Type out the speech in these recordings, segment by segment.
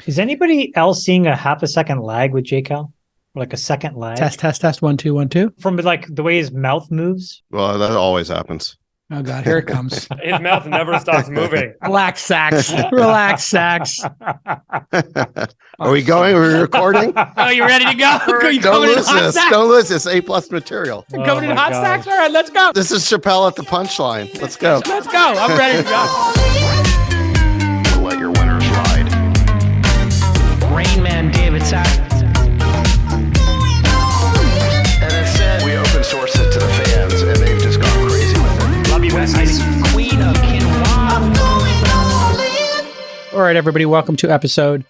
Is anybody else seeing a half a second lag with JCal? Like a second lag? Test. 1, 2, 1, 2. From like the way his mouth moves? Well, that always happens. Oh, God, here it comes. His mouth never stops moving. Relax, Sax. Relax, Sax. Are we going? Are we recording? Oh, you ready to go? Don't lose this. Don't lose this. A+ material. Coming in hot, Sax? All right, let's go. This is Chappelle at the punchline. Let's go. Let's go. I'm ready to go. Let your winners ride. Rain Man David Sax. And instead, We open source it to the fans, and they've just gone crazy with it. love you, Besties. Queen of Quinoa. All right, everybody, welcome to episode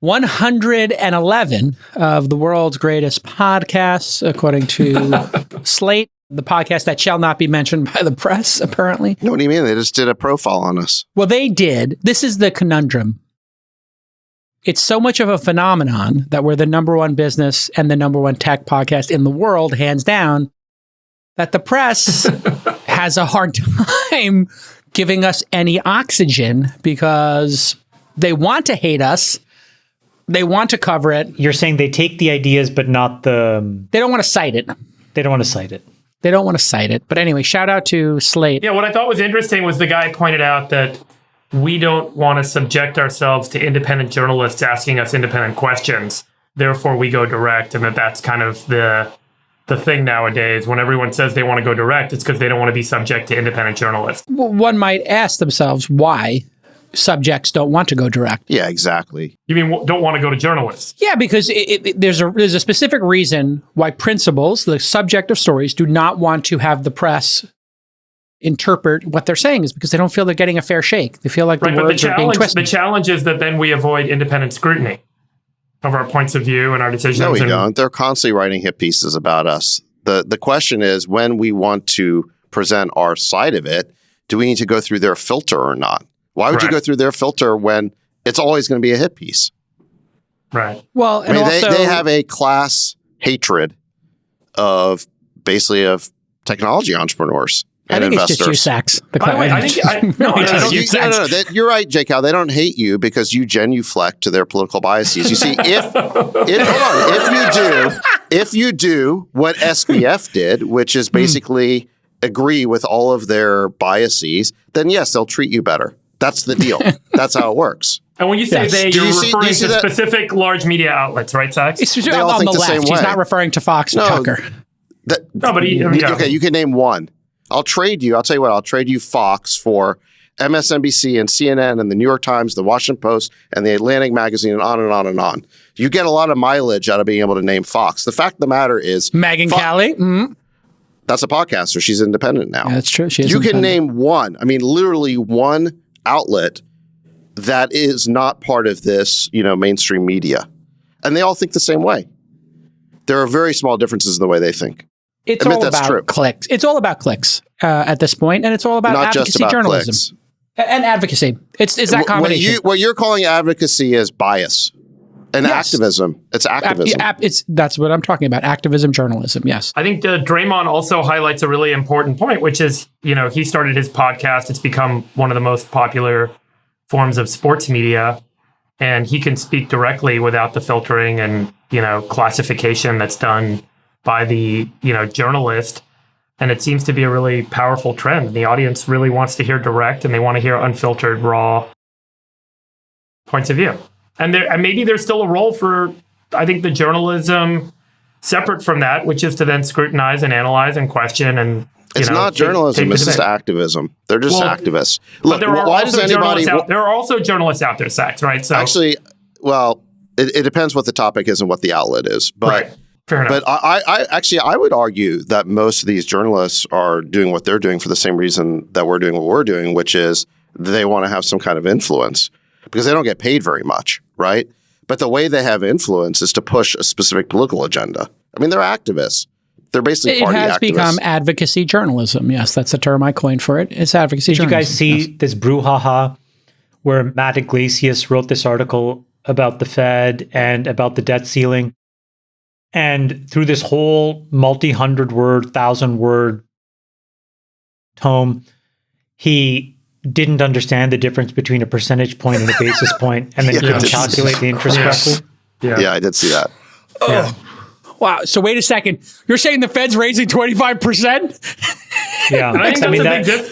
111 of the world's greatest podcasts, according to Slate, the podcast that shall not be mentioned by the press, apparently. What do you mean? They just did a profile on us. Well, they did. This is the conundrum. It's so much of a phenomenon that we're the number one business and the number one tech podcast in the world, hands down, that the press has a hard time giving us any oxygen because they want to hate us. They want to cover it. You're saying they take the ideas, but not the... They don't want to cite it. They don't want to cite it. They don't want to cite it. But anyway, shout out to Slate. Yeah, what I thought was interesting was the guy pointed out that we don't want to subject ourselves to independent journalists asking us independent questions. Therefore, we go direct, and that's kind of the thing nowadays. When everyone says they want to go direct, it's because they don't want to be subject to independent journalists. Well, one might ask themselves why subjects don't want to go direct. Yeah, exactly. You mean don't want to go to journalists? Yeah, because there's a specific reason why principals, the subject of stories, do not want to have the press interpret what they're saying is because they don't feel they're getting a fair shake. They feel like the words are being twisted. The challenge is that then we avoid independent scrutiny of our points of view and our decisions. No, we don't. They're constantly writing hit pieces about us. The question is, when we want to present our side of it, do we need to go through their filter or not? Why would you go through their filter when it's always going to be a hit piece? Right. Well, and they have a class hatred of technology entrepreneurs and investors. It's just you, Sax. By the way, I think No, you're right, Jake. How they don't hate you because you genuflect to their political biases. You see, if you do what SBF did, which is basically agree with all of their biases, then yes, they'll treat you better. That's the deal. That's how it works. And when you say you're referring to specific large media outlets, right, Sax? They all think the left. He's not referring to Fox and Tucker. Okay, you can name one. I'll trade you. I'll tell you what. I'll trade you Fox for MSNBC and CNN and the New York Times, the Washington Post, and the Atlantic Magazine, and on and on and on. You get a lot of mileage out of being able to name Fox. The fact of the matter is, Megyn Kelly. Mm-hmm. That's a podcaster. She's independent now. Yeah, that's true. She is You can name one. I mean, literally one outlet that is not part of this, mainstream media, and they all think the same way. There are very small differences in the way they think. It's all about clicks. It's all about clicks at this point, and it's all about advocacy journalism and advocacy. It's that combination. What you're calling advocacy is bias and activism. It's activism. That's what I'm talking about. Activism journalism. Yes. I think Draymond also highlights a really important point, which is, he started his podcast. It's become one of the most popular forms of sports media, and he can speak directly without the filtering and, classification that's done by the, journalist. And it seems to be a really powerful trend. The audience really wants to hear direct, and they want to hear unfiltered, raw points of view. And maybe there's still a role for, I think, the journalism separate from that, which is to then scrutinize and analyze and question. And it's not journalism; it's just activism. They're just activists. Look, why does anybody? There are also journalists out there, Sax, right? So actually, it depends what the topic is and what the outlet is, but. Right. Fair enough. But I would argue that most of these journalists are doing what they're doing for the same reason that we're doing what we're doing, which is they want to have some kind of influence because they don't get paid very much, right? But the way they have influence is to push a specific political agenda. I mean, they're activists. They're basically party activists. It has become advocacy journalism. Yes, that's the term I coined for it. It's advocacy journalism. Did you guys see this brouhaha where Matt Iglesias wrote this article about the Fed and about the debt ceiling? And through this whole multi-100-word, 1,000-word tome, he didn't understand the difference between a percentage point and a basis point, and then couldn't calculate the interest correctly. Yeah, I did see that. Yeah. Wow. So wait a second. You're saying the Fed's raising 25%? Yeah, And I think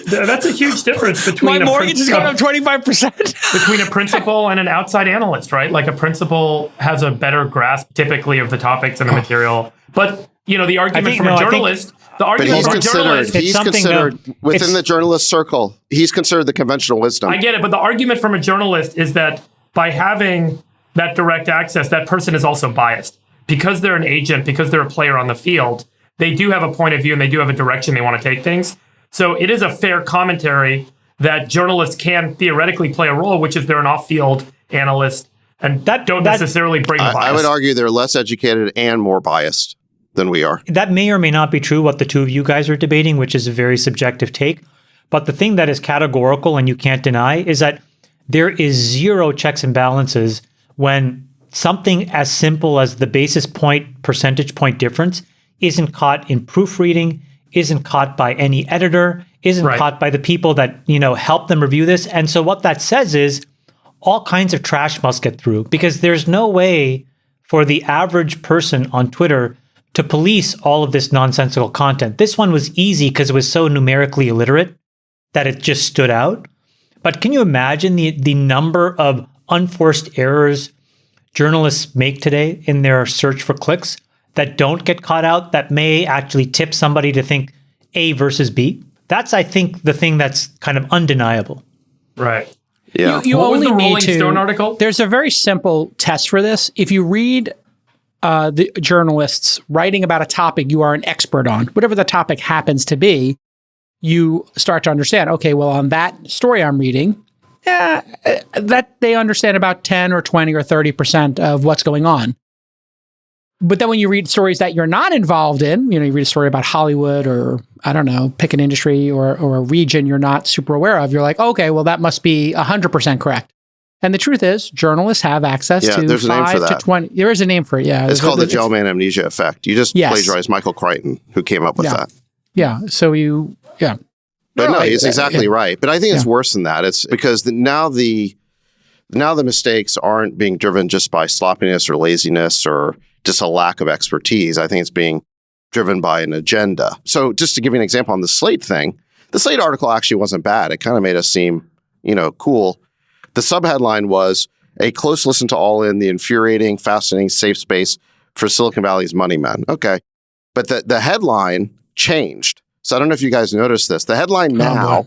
that's a huge difference between My mortgage is going up 25%. between a principal and an outside analyst, right? Like a principal has a better grasp typically of the topics and the material. But, the argument from a journalist, But he's considered within the journalist circle, he's considered the conventional wisdom. I get it, but the argument from a journalist is that by having that direct access, that person is also biased. Because they're an agent, because they're a player on the field, they do have a point of view and they do have a direction they want to take things. So it is a fair commentary that journalists can theoretically play a role, which is they're an off-field analyst and don't necessarily bring bias. I would argue they're less educated and more biased than we are. That may or may not be true, what the two of you guys are debating, which is a very subjective take. But the thing that is categorical and you can't deny is that there is zero checks and balances when something as simple as the basis point, percentage point difference isn't caught in proofreading, isn't caught by any editor, isn't caught by the people that, help them review this. And so what that says is all kinds of trash must get through, because there's no way for the average person on Twitter to police all of this nonsensical content. This one was easy because it was so numerically illiterate that it just stood out. But can you imagine the number of unforced errors journalists make today in their search for clicks that don't get caught out, that may actually tip somebody to think A versus B? That's, I think, the thing that's kind of undeniable. Right. Yeah. You What was only the need Rolling to. Stone article? There's a very simple test for this. If you read the journalists writing about a topic you are an expert on, whatever the topic happens to be, you start to understand, okay, well, on that story I'm reading, that they understand about 10 or 20 or 30% of what's going on. But then when you read stories that you're not involved in, you read a story about Hollywood or, I don't know, pick an industry or a region you're not super aware of, you're like, okay, well, that must be 100% correct. And the truth is, journalists have access to there's a name for 5 to that. 20. There is a name for it, yeah. It's called the Gell-Mann amnesia effect. You just plagiarize Michael Crichton, who came up with that. Yeah, so But no, he's exactly right. But I think it's worse than that. It's because now the mistakes aren't being driven just by sloppiness or laziness or just a lack of expertise. I think it's being driven by an agenda. So just to give you an example on the Slate thing, the Slate article actually wasn't bad. It kind of made us seem, cool. The subheadline was a close listen to All In, the infuriating, fascinating, safe space for Silicon Valley's money men. Okay. But the headline changed. So I don't know if you guys noticed this. The headline now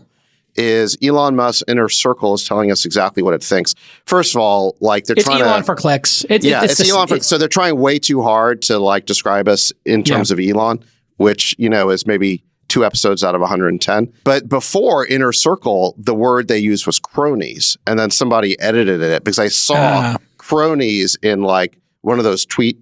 is Elon Musk's inner circle is telling us exactly what it thinks. First of all, they're it's trying Elon for clicks. It's Elon for so they're trying way too hard to describe us in terms of Elon, which is maybe 2 episodes out of 110. But before inner circle, the word they used was cronies, and then somebody edited it because I saw cronies in one of those tweet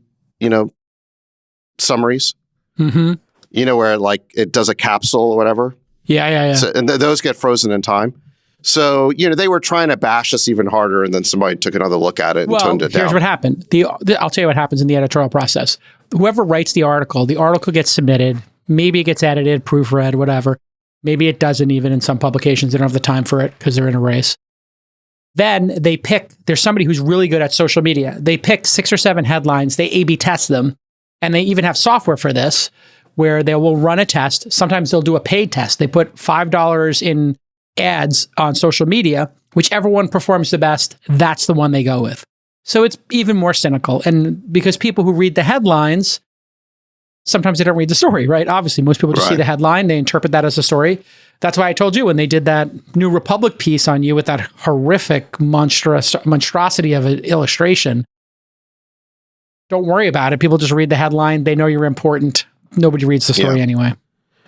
summaries. Mm-hmm. Where it does a capsule or whatever. Yeah. So, and those get frozen in time. So, they were trying to bash us even harder, and then somebody took another look at it and toned it down. Here's what happened. I'll tell you what happens in the editorial process. Whoever writes the article gets submitted. Maybe it gets edited, proofread, whatever. Maybe it doesn't even in some publications. They don't have the time for it because they're in a race. Then there's somebody who's really good at social media. They picked 6 or 7 headlines. They A/B test them. And they even have software for this, where they will run a test. Sometimes they'll do a paid test. They put $5 in ads on social media. Whichever one performs the best, that's the one they go with. So it's even more cynical. And because people who read the headlines, sometimes they don't read the story, right? Obviously, most people just see the headline. They interpret that as a story. That's why I told you when they did that New Republic piece on you with that horrific monstrosity of an illustration, don't worry about it. People just read the headline. They know you're important. Nobody reads the story anyway.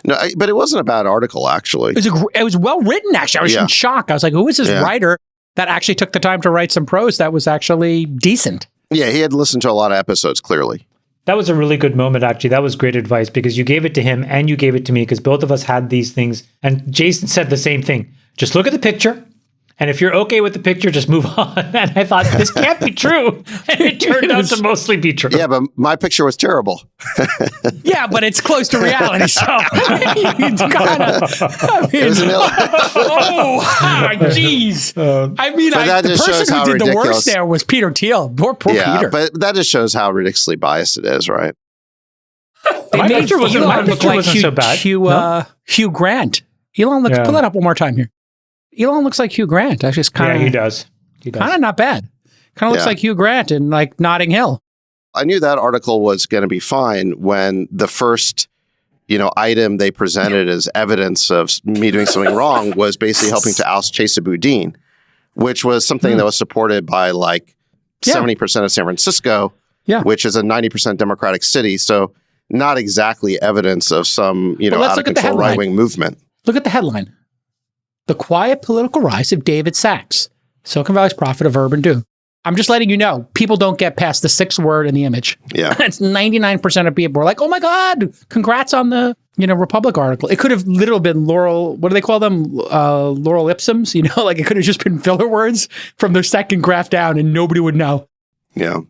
No, but it wasn't a bad article, actually. It was well written, actually. I was in shock. I was like, who is this writer that actually took the time to write some prose that was actually decent? Yeah, he had listened to a lot of episodes, clearly. That was a really good moment, actually. That was great advice because you gave it to him and you gave it to me because both of us had these things. And Jason said the same thing. Just look at the picture. And if you're okay with the picture, just move on. And I thought, this can't be true. And it turned out to mostly be true. Yeah, but my picture was terrible. Yeah, but it's close to reality. So it's kind of. It was Jeez. I mean, But that the just shows person who how did the ridiculous- worst there was Peter Thiel. Poor Yeah, Peter. but that just shows how ridiculously biased it is, right? My picture wasn't- Elon my look picture like wasn't so bad. Hugh Grant. Elon looks. Yeah. Pull that up one more time here. Elon looks like Hugh Grant. Actually, it's kind Yeah, he of does. He does. kind of not bad. Kind of looks Yeah. like Hugh Grant in like Notting Hill. I knew that article was going to be fine when the first, item they presented as evidence of me doing something wrong was basically helping to oust Chesa Boudin, which was something that was supported by like 70% of San Francisco, which is a 90% Democratic city. So not exactly evidence of some, let's out of look at the control headline. right-wing movement. Look at the headline. The quiet political rise of David Sachs, Silicon Valley's prophet of urban doom. I'm just letting you know, people don't get past the 6th word in the image. Yeah. It's 99% of people are like, oh my God, congrats on the, Republic article. It could have literally been Laurel, what do they call them? Laurel Ipsums, like it could have just been filler words from their second graph down and nobody would know. Yeah.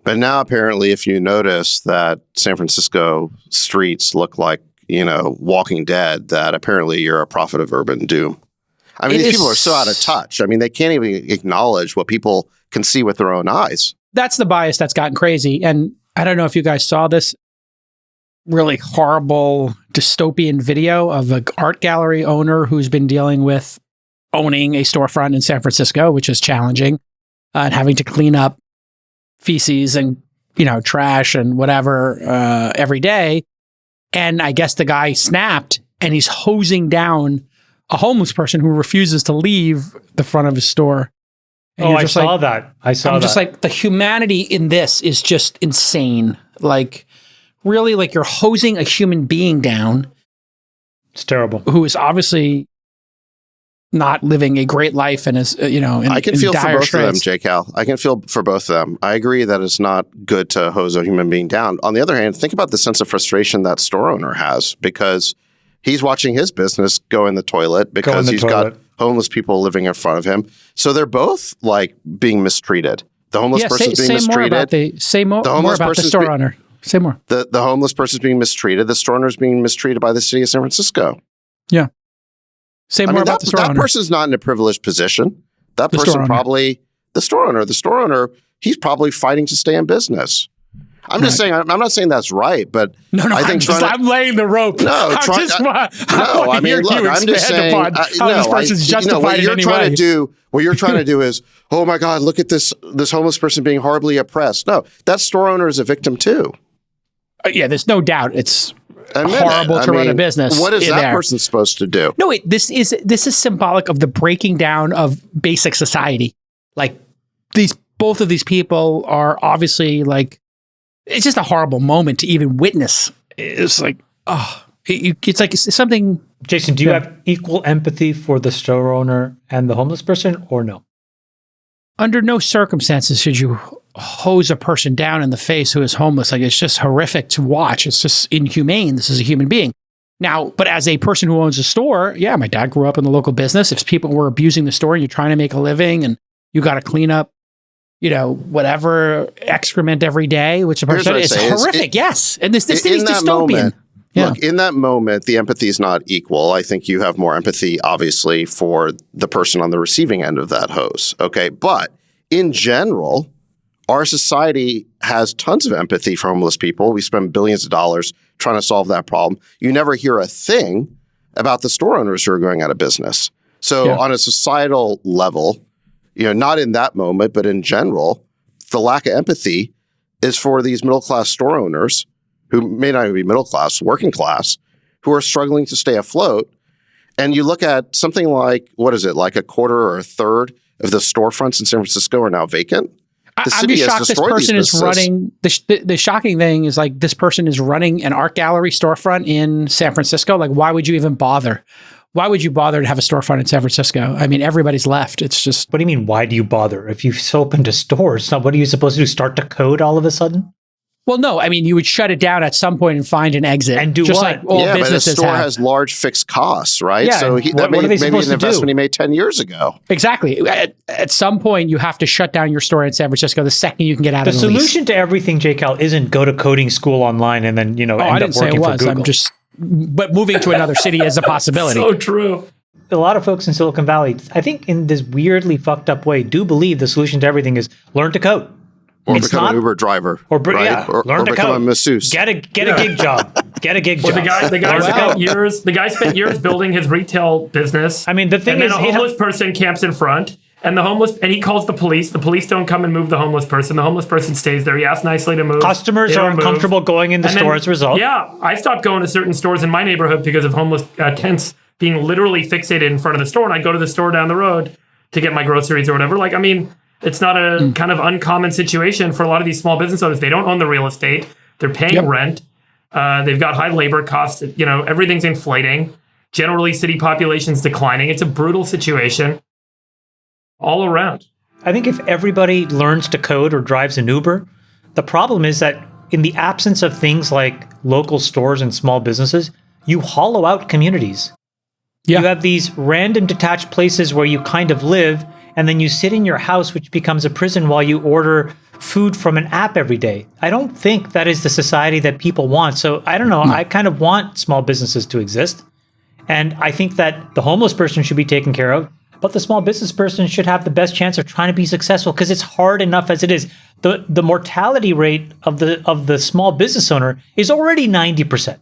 But now apparently if you notice that San Francisco streets look like, Walking Dead, that apparently you're a prophet of urban doom. I mean, these people are so out of touch. I mean, they can't even acknowledge what people can see with their own eyes. That's the bias that's gotten crazy. And I don't know if you guys saw this really horrible dystopian video of an art gallery owner who's been dealing with owning a storefront in San Francisco, which is challenging, and having to clean up feces and, trash and whatever every day. And I guess the guy snapped and he's hosing down a homeless person who refuses to leave the front of his store. And you're I just saw like, that. I saw I'm that. just like, the humanity in this is just insane. Like, really, like you're hosing a human being down It's terrible. who is obviously not living a great life and is, in I can in feel for dire both of them, straits. J. Cal. I can feel for both of them. I agree that it's not good to hose a human being down. On the other hand, think about the sense of frustration that store owner has because he's watching his business go in the toilet because he's got homeless people living in front of him. So they're both like being mistreated. The homeless person's being mistreated. Say more about the store owner. Say more. The homeless person's being mistreated. The store owner's being mistreated by the city of San Francisco. Yeah. Say more about the store owner. That person's not in a privileged position. That The person store owner. probably, the store owner, he's probably fighting to stay in business. I'm just saying, I'm not saying that's right, but No, I think I'm laying the rope. No, I mean, look, I'm just saying, how this person's justified what in you're any trying way. to do, what you're trying to do is, oh my God, look at this homeless person being horribly oppressed. No, that store owner is a victim too. Yeah, there's no doubt it's Admit horrible it. to run a business. What is in that there. person supposed to do? No, wait, this is symbolic of the breaking down of basic society. Like both of these people are obviously like, it's just a horrible moment to even witness. It's like, it's like something. Jason, do you have equal empathy for the store owner and the homeless person or no? Under no circumstances should you hose a person down in the face who is homeless. Like, it's just horrific to watch. It's just inhumane. This is a human being. Now, but as a person who owns a store, yeah, my dad grew up in the local business. If people were abusing the store and you're trying to make a living and you got to clean up, whatever excrement every day, which a person is horrific. Yes. And this thing is dystopian. Look, in that moment, the empathy is not equal. I think you have more empathy, obviously, for the person on the receiving end of that hose. Okay. But in general, our society has tons of empathy for homeless people. We spend billions of dollars trying to solve that problem. You never hear a thing about the store owners who are going out of business. So on a societal level, not in that moment, but in general, the lack of empathy is for these middle-class store owners who may not even be middle class, working class, who are struggling to stay afloat. And you look at something like, what is it, like a quarter or a third of the storefronts in San Francisco are now vacant. The I'm city just has shocked this destroyed person these is businesses. running. The shocking thing is like this person is running an art gallery storefront in San Francisco. Like, why would you even bother? Why would you bother to have a storefront in San Francisco? I mean, everybody's left. It's just. What do you mean, why do you bother? If you've opened a store, what are you supposed to do? Start to code all of a sudden? Well, no, I mean, you would shut it down at some point and find an exit. And do just what? like all yeah, but a businesses store have. has large fixed costs, right? Yeah, So that what are they may be supposed an to do? investment he made 10 years ago. Exactly. At some point, you have to shut down your store in San Francisco the second you can get out The of the lease. solution to everything, JCal, isn't go to coding school online and then, I end didn't up say it working for was. Google. But moving to another city is a possibility. So true. A lot of folks in Silicon Valley, I think in this weirdly fucked up way, do believe the solution to everything is learn to code. Or It's become not- an Uber driver. Or, right? yeah, or learn to become code. a masseuse. Get a gig job. Get a gig Well, job. the guy Learn to spent code. years. The guy spent years building his retail business. I mean, the thing and then is, a homeless person camps in front, and he calls the police. The police don't come and move the homeless person. The homeless person stays there. He asks nicely to move. Customers They are don't move. uncomfortable going in the And store then- as a result. Yeah, I stopped going to certain stores in my neighborhood because of homeless tents being literally fixated in front of the store, and I'd go to the store down the road to get my groceries or whatever. Like, I mean, it's not a kind of uncommon situation for a lot of these small business owners. They don't own the real estate. They're paying rent. They've got high labor costs. Everything's inflating. Generally, city population's declining. It's a brutal situation all around. I think if everybody learns to code or drives an Uber, the problem is that in the absence of things like local stores and small businesses, you hollow out communities. Yeah. You have these random detached places where you kind of live, and then you sit in your house, which becomes a prison while you order food from an app every day. I don't think that is the society that people want. So I don't know. I kind of want small businesses to exist. And I think that the homeless person should be taken care of, but the small business person should have the best chance of trying to be successful because it's hard enough as it is. The mortality rate of the small business owner is already 90%.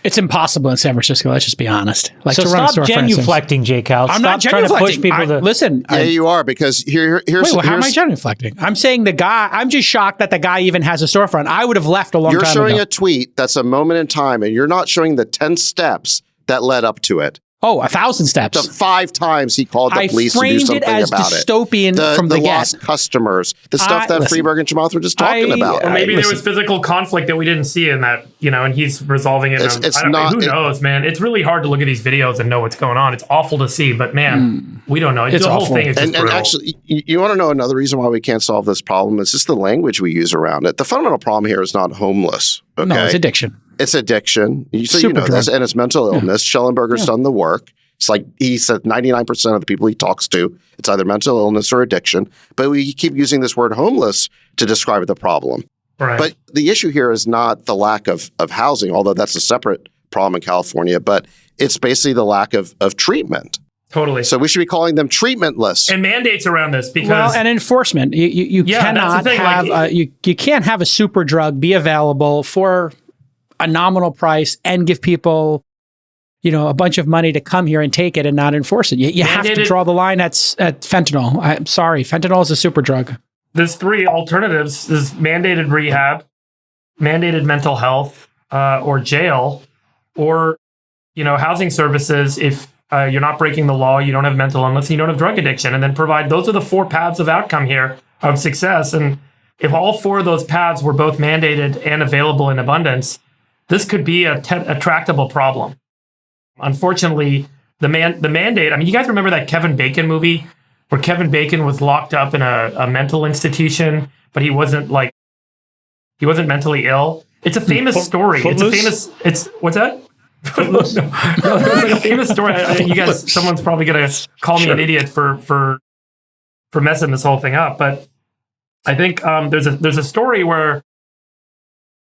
It's impossible in San Francisco. Let's just be honest. Like So to run a stop store, for instance. genuflecting, J-Cal. I'm not Stop trying to push genuflecting. people to Listen. Yeah, you are, because here's Wait, how am I here's- genuflecting? I'm saying the guy. I'm just shocked that the guy even has a storefront. I would have left a long you're time showing ago. a tweet that's a moment in time, and you're not showing the 10 steps that led up to it. Oh, 1,000 steps. The 5 times he called the I police to do framed something it as about it. dystopian from the lost get. customers, the stuff that listen, Freeberg and Chamath were just talking about. Or maybe there listen. was physical conflict that we didn't see in that, and he's resolving it. It's I don't not- know. Who knows, man? It's really hard to look at these videos and know what's going on. It's awful to see, but man, we don't know. It's the whole awful. thing is just And brutal. actually, you want to know another reason why we can't solve this problem? It's just the language we use around it. The fundamental problem here is not homeless. Okay? No, it's addiction. It's addiction. So Super you know this, drug. and it's mental illness. Schellenberger's done the work. It's like he said 99% of the people he talks to, it's either mental illness or addiction. But we keep using this word homeless to describe the problem. Right. But the issue here is not the lack of housing, although that's a separate problem in California, but it's basically the lack of treatment. Totally. So we should be calling them treatmentless. And mandates around this because Well, and enforcement. You Yeah, that's the cannot thing, have you can't have a super drug be available for a nominal price and give people a bunch of money to come here and take it and not enforce it. You have to Mandated- draw the line at fentanyl. I'm sorry, fentanyl is a super drug. there's 3 alternatives: there's mandated rehab, mandated mental health, or jail, or housing services. If you're not breaking the law, you don't have mental illness, you don't have drug addiction, and then provide. Those are the 4 paths of outcome here of success. And if all 4 of those paths were both mandated and available in abundance, this could be a tractable problem. Unfortunately, the mandate. I mean, you guys remember that Kevin Bacon movie where Kevin Bacon was locked up in a mental institution, but he wasn't mentally ill. It's a famous story. Footloose? It's what's that? no, it's like a famous story. You guys, someone's probably gonna call me an idiot for messing this whole thing up. But I think there's a story where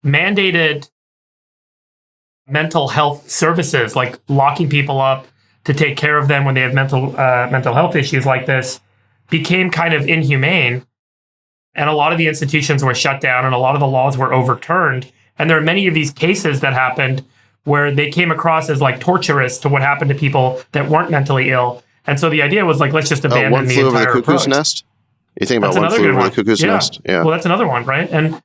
mandated mental health services, like locking people up to take care of them when they have mental health issues like this, became kind of inhumane. And a lot of the institutions were shut down and a lot of the laws were overturned. And there are many of these cases that happened where they came across as like torturous to what happened to people that weren't mentally ill. And so the idea was like, let's just abandon One the Flew Over the entire Cuckoo's approach. Nest? You think about That's One another Flew good Over one. the Cuckoo's Nest? Yeah. Well, that's another one, right? And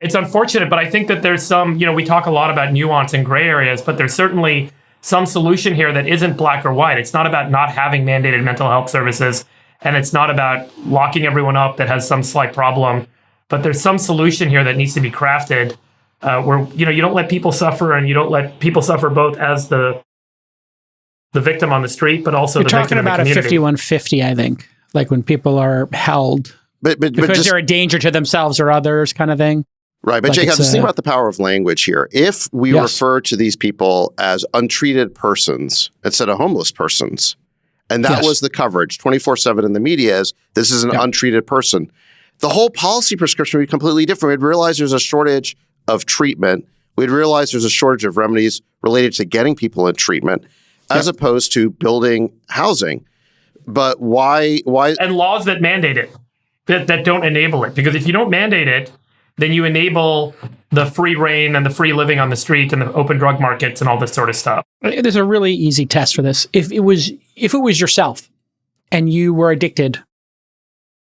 it's unfortunate, but I think that there's some, we talk a lot about nuance and gray areas, but there's certainly some solution here that isn't black or white. It's not about not having mandated mental health services, and it's not about locking everyone up that has some slight problem, but there's some solution here that needs to be crafted where, you don't let people suffer, and you don't let people suffer both as the victim on the street, but also You're the talking victim in the about a community. 5150, I think, like when people are held But because just, they're a danger to themselves or others, kind of thing. Right. But Like Jacob, it's, just think about the power of language here. If we Yes. refer to these people as untreated persons instead of homeless persons, and that Yes. was the coverage 24/7 in the media is this is an Yeah. untreated person, the whole policy prescription would be completely different. We'd realize there's a shortage of treatment. We'd realize there's a shortage of remedies related to getting people in treatment as opposed to building housing. But why? And laws that mandate it, that don't enable it. Because if you don't mandate it, then you enable the free reign and the free living on the street and the open drug markets and all this sort of stuff. There's a really easy test for this. If it was yourself and you were addicted,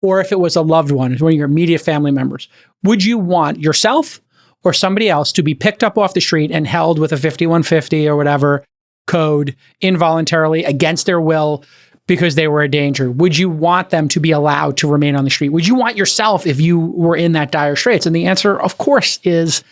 or if it was a loved one of your immediate family members, would you want yourself or somebody else to be picked up off the street and held with a 5150 or whatever code involuntarily against their will because they were a danger? Would you want them to be allowed to remain on the street? Would you want yourself if you were in that dire straits? And the answer, of course, is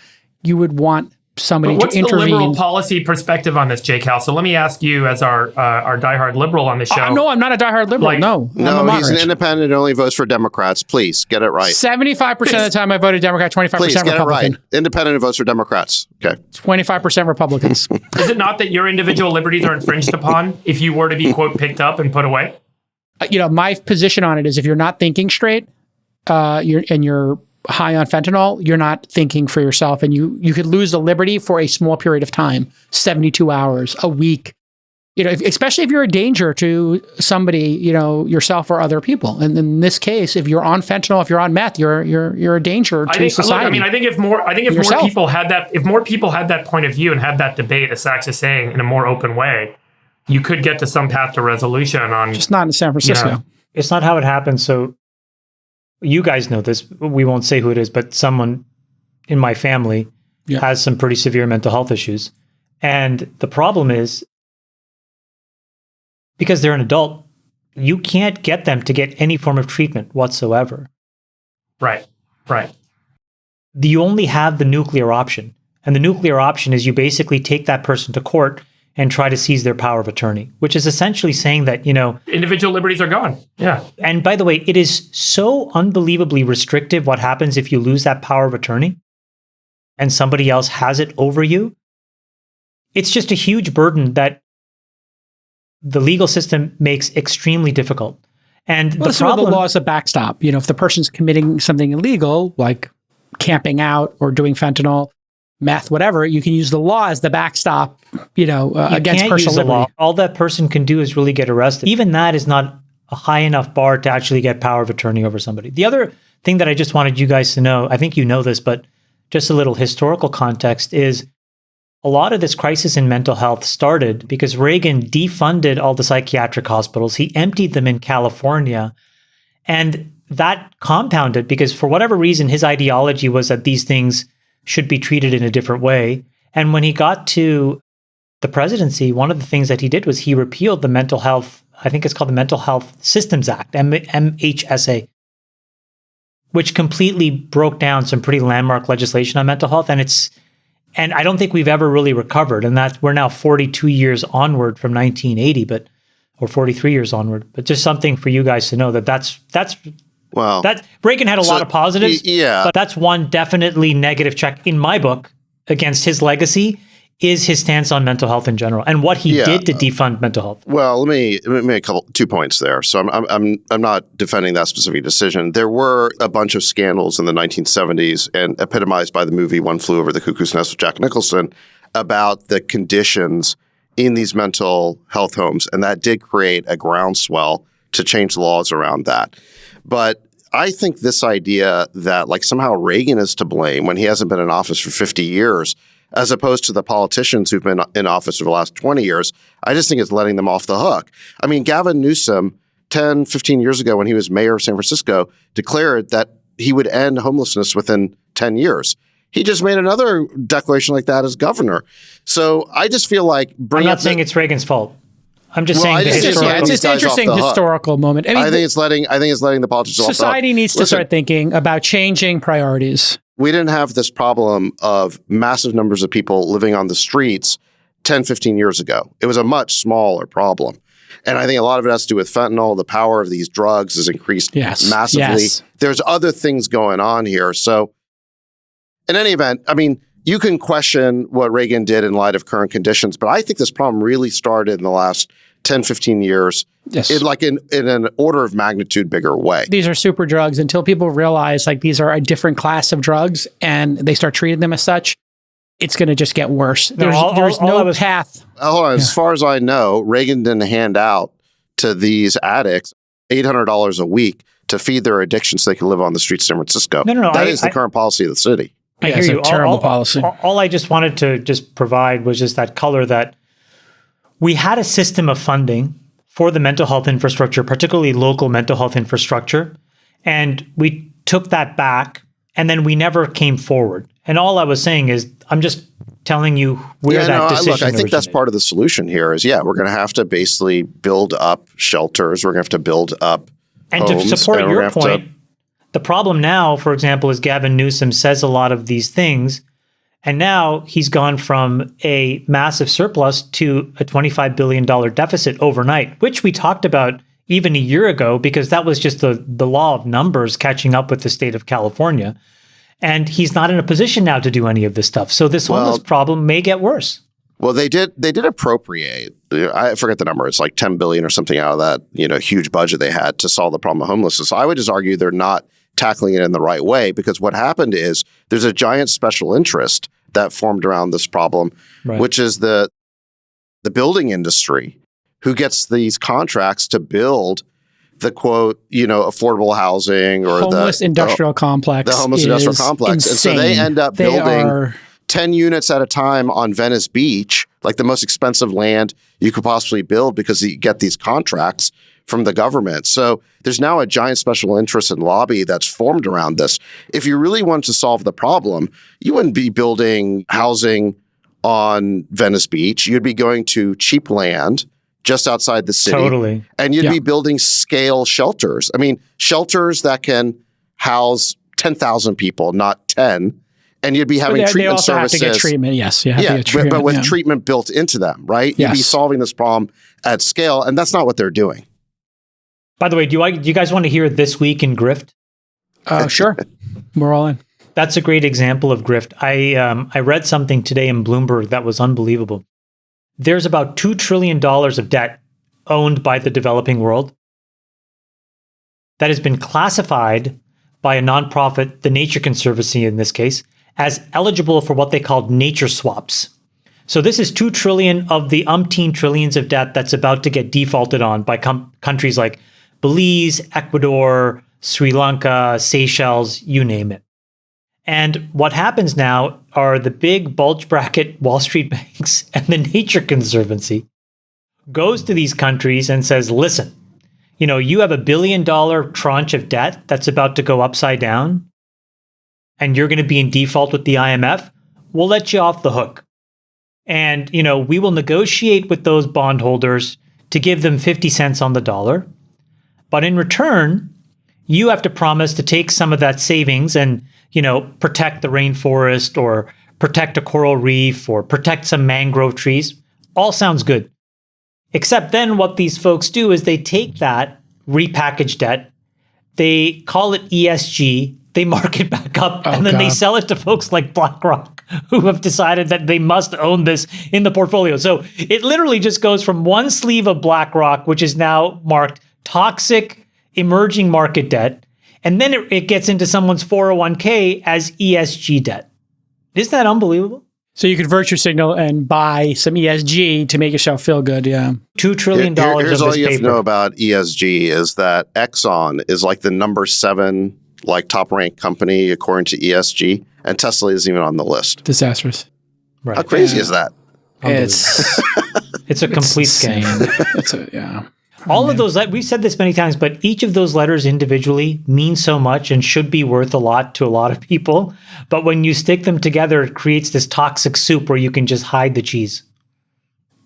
you would want somebody But what's to intervene. the liberal policy perspective on this, Jake House? So let me ask you, as our diehard liberal on the show. No, I'm not a diehard liberal. Like- no, I'm a No, he's an moderate. independent and only votes for Democrats. Please get it right. 75% of the time I voted Democrat, 25% Please get it Republican. right. Independent and votes for Democrats. Okay. 25% Republicans. Is it not that your individual liberties are infringed upon if you were to be, quote, picked up and put away? My position on it is if you're not thinking straight, you're high on fentanyl, you're not thinking for yourself, and you could lose the liberty for a small period of time, 72 hours, a week. Especially if you're a danger to somebody, yourself or other people. And in this case, if you're on fentanyl, if you're on meth, you're a danger to society. I think if more people had that point of view and had that debate, as Sachs is saying, in a more open way, you could get to some path to resolution on. Just not in San Francisco. It's not how it happens. So you guys know this. We won't say who it is, but someone in my family has some pretty severe mental health issues. And the problem is, because they're an adult, you can't get them to get any form of treatment whatsoever. Right. You only have the nuclear option. And the nuclear option is you basically take that person to court and try to seize their power of attorney, which is essentially saying that, individual liberties are gone. Yeah. And by the way, it is so unbelievably restrictive what happens if you lose that power of attorney and somebody else has it over you. It's just a huge burden that the legal system makes extremely difficult. And the problem, the law is a backstop. If the person's committing something illegal, like camping out or doing fentanyl, meth, whatever, you can use the law as the backstop, against personal liberty. law. All that person can do is really get arrested. Even that is not a high enough bar to actually get power of attorney over somebody. The other thing that I just wanted you guys to know, I think you know this, but just a little historical context is a lot of this crisis in mental health started because Reagan defunded all the psychiatric hospitals. He emptied them in California. And that compounded because for whatever reason, his ideology was that these things should be treated in a different way. And when he got to the presidency, one of the things that he did was he repealed the mental health, I think it's called the Mental Health Systems Act, MHSA, which completely broke down some pretty landmark legislation on mental health. And I don't think we've ever really recovered. And we're now 42 years onward from 1980, or 43 years onward. But just something for you guys to know that's Reagan had a lot of positives. But that's one definitely negative check in my book against his legacy is his stance on mental health in general and what he did to defund mental health. Well, let me make 2 points there. So I'm not defending that specific decision. There were a bunch of scandals in the 1970s and epitomized by the movie One Flew Over the Cuckoo's Nest with Jack Nicholson about the conditions in these mental health homes. And that did create a groundswell to change the laws around that. But I think this idea that somehow Reagan is to blame when he hasn't been in office for 50 years, as opposed to the politicians who've been in office for the last 20 years, I just think it's letting them off the hook. I mean, Gavin Newsom, 10, 15 years ago when he was mayor of San Francisco, declared that he would end homelessness within 10 years. He just made another declaration like that as governor. So I just feel like I'm not saying it's Reagan's fault. I'm just saying it's an interesting historical moment. I think it's letting the politicians off the hook. Society needs to start thinking about changing priorities. We didn't have this problem of massive numbers of people living on the streets 10, 15 years ago. It was a much smaller problem. And I think a lot of it has to do with fentanyl. The power of these drugs has increased massively. Yes. There's other things going on here. So in any event, I mean, you can question what Reagan did in light of current conditions, but I think this problem really started in the last 10, 15 years, Yes. in an order of magnitude bigger way. These are super drugs. Until people realize like these are a different class of drugs and they start treating them as such, it's going to just get worse. There's no path. Hold on. As far as I know, Reagan didn't hand out to these addicts $800 a week to feed their addiction so they can live on the streets of San Francisco. No. That is the current policy of the city. I It's hear a you. terrible policy. All I just wanted to just provide was just that color that we had a system of funding for the mental health infrastructure, particularly local mental health infrastructure, and we took that back, and then we never came forward. And all I was saying is, I'm just telling you where that decision look, I think that's originated. part of the solution here is, we're going to have to basically build up shelters. We're going to have to build up And homes, to support and we're your gonna have to- point, the problem now, for example, is Gavin Newsom says a lot of these things, and now he's gone from a massive surplus to a $25 billion deficit overnight, which we talked about even a year ago, because that was just the law of numbers catching up with the state of California. And he's not in a position now to do any of this stuff. So this homeless problem may get worse. Well, they did appropriate. I forget the number. It's like 10 billion or something out of that, huge budget they had to solve the problem of homelessness. So I would just argue they're not tackling it in the right way, because what happened is there's a giant special interest that formed around this problem, Right. which is the building industry, who gets these contracts to build the quote, affordable housing or Homeless industrial complex. the homeless industrial complex. Insane. And so they end up They building are 10 units at a time on Venice Beach, like the most expensive land you could possibly build, because you get these contracts from the government. So there's now a giant special interest and lobby that's formed around this. If you really wanted to solve the problem, you wouldn't be building housing on Venice Beach. You'd be going to cheap land just outside the city. Totally. And you'd be building scale shelters. I mean, shelters that can house 10,000 people, not 10. And you'd be having they treatment also services. have to get treatment. Yes, you have to get But treatment. with treatment built into them, right? You'd be Yes. solving this problem at scale, and that's not what they're doing. By the way, do you guys want to hear This Week in Grift? Sure, we're all in. That's a great example of grift. I read something today in Bloomberg that was unbelievable. There's about $2 trillion of debt owned by the developing world that has been classified by a nonprofit, the Nature Conservancy in this case, as eligible for what they called nature swaps. So this is 2 trillion of the umpteen trillions of debt that's about to get defaulted on by countries like Belize, Ecuador, Sri Lanka, Seychelles, you name it. And what happens now are the big bulge bracket Wall Street banks and the Nature Conservancy goes to these countries and says, listen, you have $1 billion tranche of debt that's about to go upside down, and you're going to be in default with the IMF. We'll let you off the hook. And, we will negotiate with those bondholders to give them 50 cents on the dollar. But in return, you have to promise to take some of that savings and, protect the rainforest or protect a coral reef or protect some mangrove trees. All sounds good. Except then what these folks do is they take that repackaged debt, they call it ESG, they mark it back up, and then they sell it to folks like BlackRock, who have decided that they must own this in the portfolio. So it literally just goes from one sleeve of BlackRock, which is now marked toxic emerging market debt, and then it gets into someone's 401k as ESG debt. Isn't that unbelievable? So you could virtue signal and buy some ESG to make yourself feel good. Yeah. $2 trillion Here's of all this you have to paper. know about ESG is that Exxon is like the number 7 top ranked company according to ESG, and Tesla isn't even on the list. Disastrous. Right. How crazy is that? It's It's a complete insane. scam. All of those, we've said this many times, but each of those letters individually means so much and should be worth a lot to a lot of people. But when you stick them together, it creates this toxic soup where you can just hide the cheese.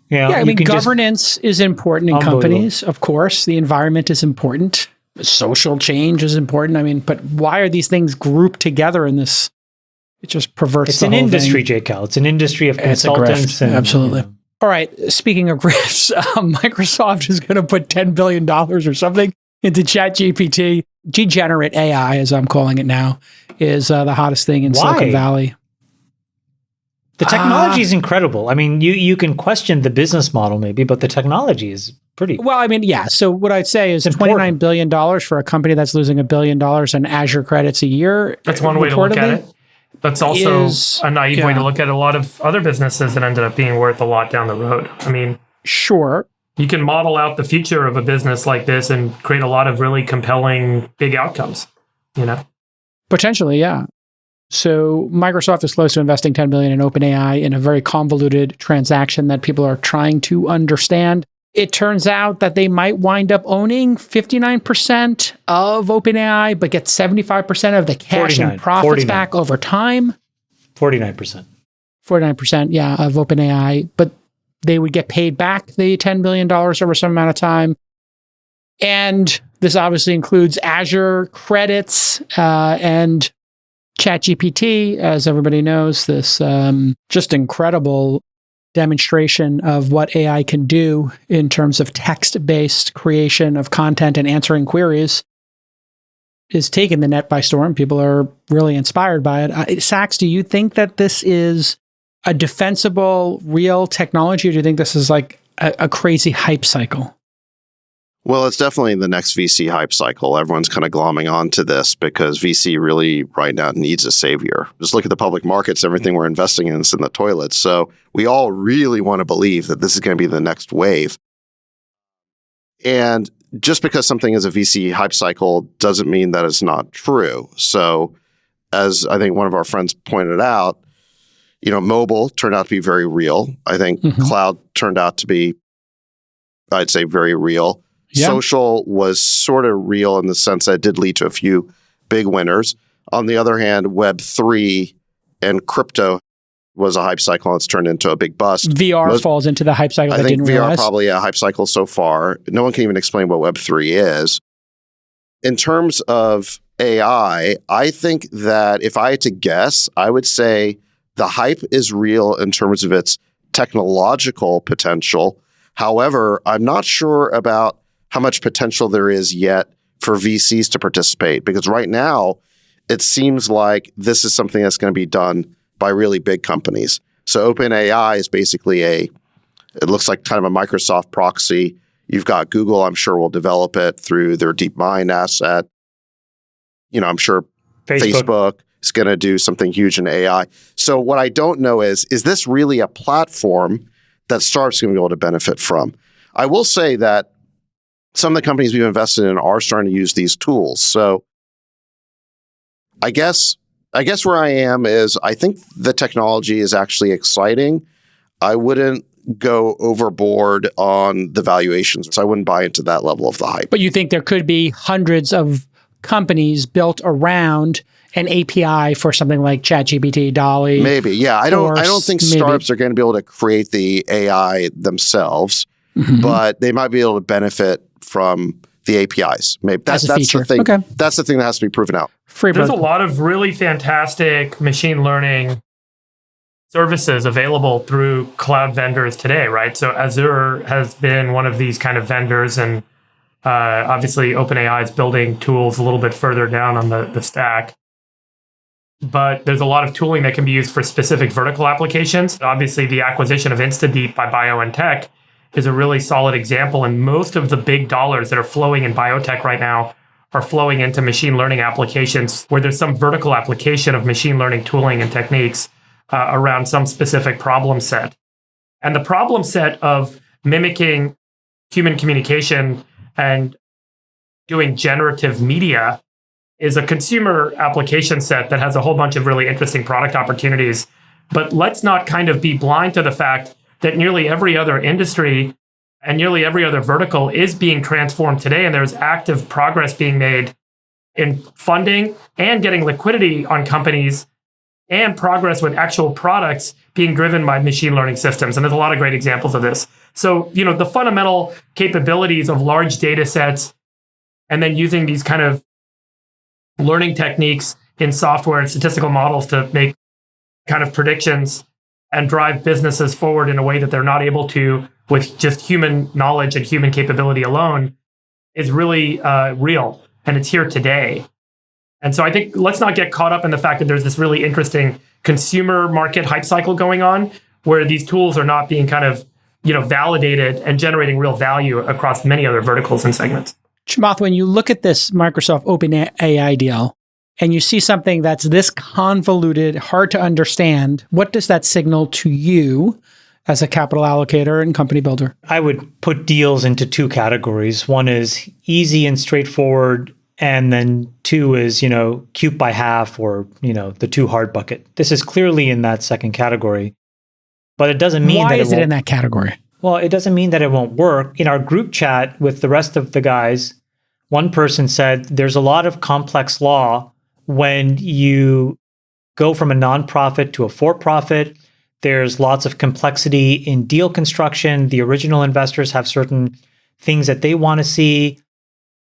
Yeah, I you mean, can just- governance is important in Unbelievable. companies, of course. The environment is important. Social change is important. I mean, but why are these things grouped together in this? It just perverts It's the an whole industry, thing. JCal. It's an industry of It's a consultants. grift. Absolutely. All right. Speaking of grifts, Microsoft is going to put $10 billion or something into ChatGPT. degenerate AI, as I'm calling it now, is the hottest thing in Silicon Valley. The technology is incredible. I mean, you can question the business model maybe, but the technology is pretty. Well, I mean, yeah. So what I'd say is $29 billion for a company that's losing $1 billion in Azure credits a year. That's one way to look at it. That's also a naive way to look at a lot of other businesses that ended up being worth a lot down the road. I mean, sure. You can model out the future of a business like this and create a lot of really compelling big outcomes, you know? Potentially, yeah. So Microsoft is close to investing $10 billion in OpenAI in a very convoluted transaction that people are trying to understand. It turns out that they might wind up owning 59% of OpenAI, but get 75% of the cash and profits back over time. 49%. 49%, yeah, of OpenAI. But they would get paid back the $10 billion over some amount of time. And this obviously includes Azure credits and ChatGPT, as everybody knows, this just incredible demonstration of what AI can do in terms of text-based creation of content and answering queries is taking the net by storm. People are really inspired by it. Sachs, do you think that this is a defensible, real technology, or do you think this is like a crazy hype cycle? Well, it's definitely the next VC hype cycle. Everyone's kind of glomming onto this because VC really right now needs a savior. Just look at the public markets, everything we're investing in is in the toilet. So we all really want to believe that this is going to be the next wave. And just because something is a VC hype cycle doesn't mean that it's not true. So as I think one of our friends pointed out, you know, mobile turned out to be very real. I think cloud turned out to be, I'd say, very real. Yeah. Social was sort of real in the sense that it did lead to a few big winners. On the other hand, Web3 and crypto was a hype cycle and it's turned into a big bust. VR falls into the hype cycle. I think VR probably a hype cycle so far. No one can even explain what Web3 is. In terms of AI, I think that if I had to guess, I would say the hype is real in terms of its technological potential. However, I'm not sure about how much potential there is yet for VCs to participate. Because right now, it seems like this is something that's going to be done by really big companies. So OpenAI is basically it looks like kind of a Microsoft proxy. You've got Google, I'm sure will develop it through their DeepMind asset. You know, I'm sure Facebook is going to do something huge in AI. So what I don't know is this really a platform that startups are going to be able to benefit from? I will say that some of the companies we've invested in are starting to use these tools. So I guess where I am is I think the technology is actually exciting. I wouldn't go overboard on the valuations. So I wouldn't buy into that level of the hype. But you think there could be hundreds of companies built around an API for something like ChatGPT, DALL-E? Maybe, yeah. I don't think startups are going to be able to create the AI themselves, but they might be able to benefit from the APIs. Maybe that's the thing. Okay. That's the thing that has to be proven out. There's a lot of really fantastic machine learning services available through cloud vendors today, right? So Azure has been one of these kind of vendors, and obviously OpenAI is building tools a little bit further down on the stack. But there's a lot of tooling that can be used for specific vertical applications. Obviously, the acquisition of InstaDeep by BioNTech is a really solid example. And most of the big dollars that are flowing in biotech right now are flowing into machine learning applications where there's some vertical application of machine learning tooling and techniques around some specific problem set. And the problem set of mimicking human communication and doing generative media is a consumer application set that has a whole bunch of really interesting product opportunities. But let's not kind of be blind to the fact that nearly every other industry and nearly every other vertical is being transformed today. And there's active progress being made in funding and getting liquidity on companies and progress with actual products being driven by machine learning systems. And there's a lot of great examples of this. So, you know, the fundamental capabilities of large data sets and then using these kind of learning techniques in software and statistical models to make kind of predictions and drive businesses forward in a way that they're not able to with just human knowledge and human capability alone is really real. and it's here today. And so I think let's not get caught up in the fact that there's this really interesting consumer market hype cycle going on where these tools are not being kind of, validated and generating real value across many other verticals and segments. Chamath, when you look at this Microsoft OpenAI deal and you see something that's this convoluted, hard to understand, what does that signal to you as a capital allocator and company builder? I would put deals into two categories. One is easy and straightforward, and then two is, cute by half or, the too hard bucket. This is clearly in that second category, but it doesn't mean Why that is it in that category? Well, it doesn't mean that it won't work. In our group chat with the rest of the guys, one person said there's a lot of complex law when you go from a nonprofit to a for-profit. There's lots of complexity in deal construction. The original investors have certain things that they want to see.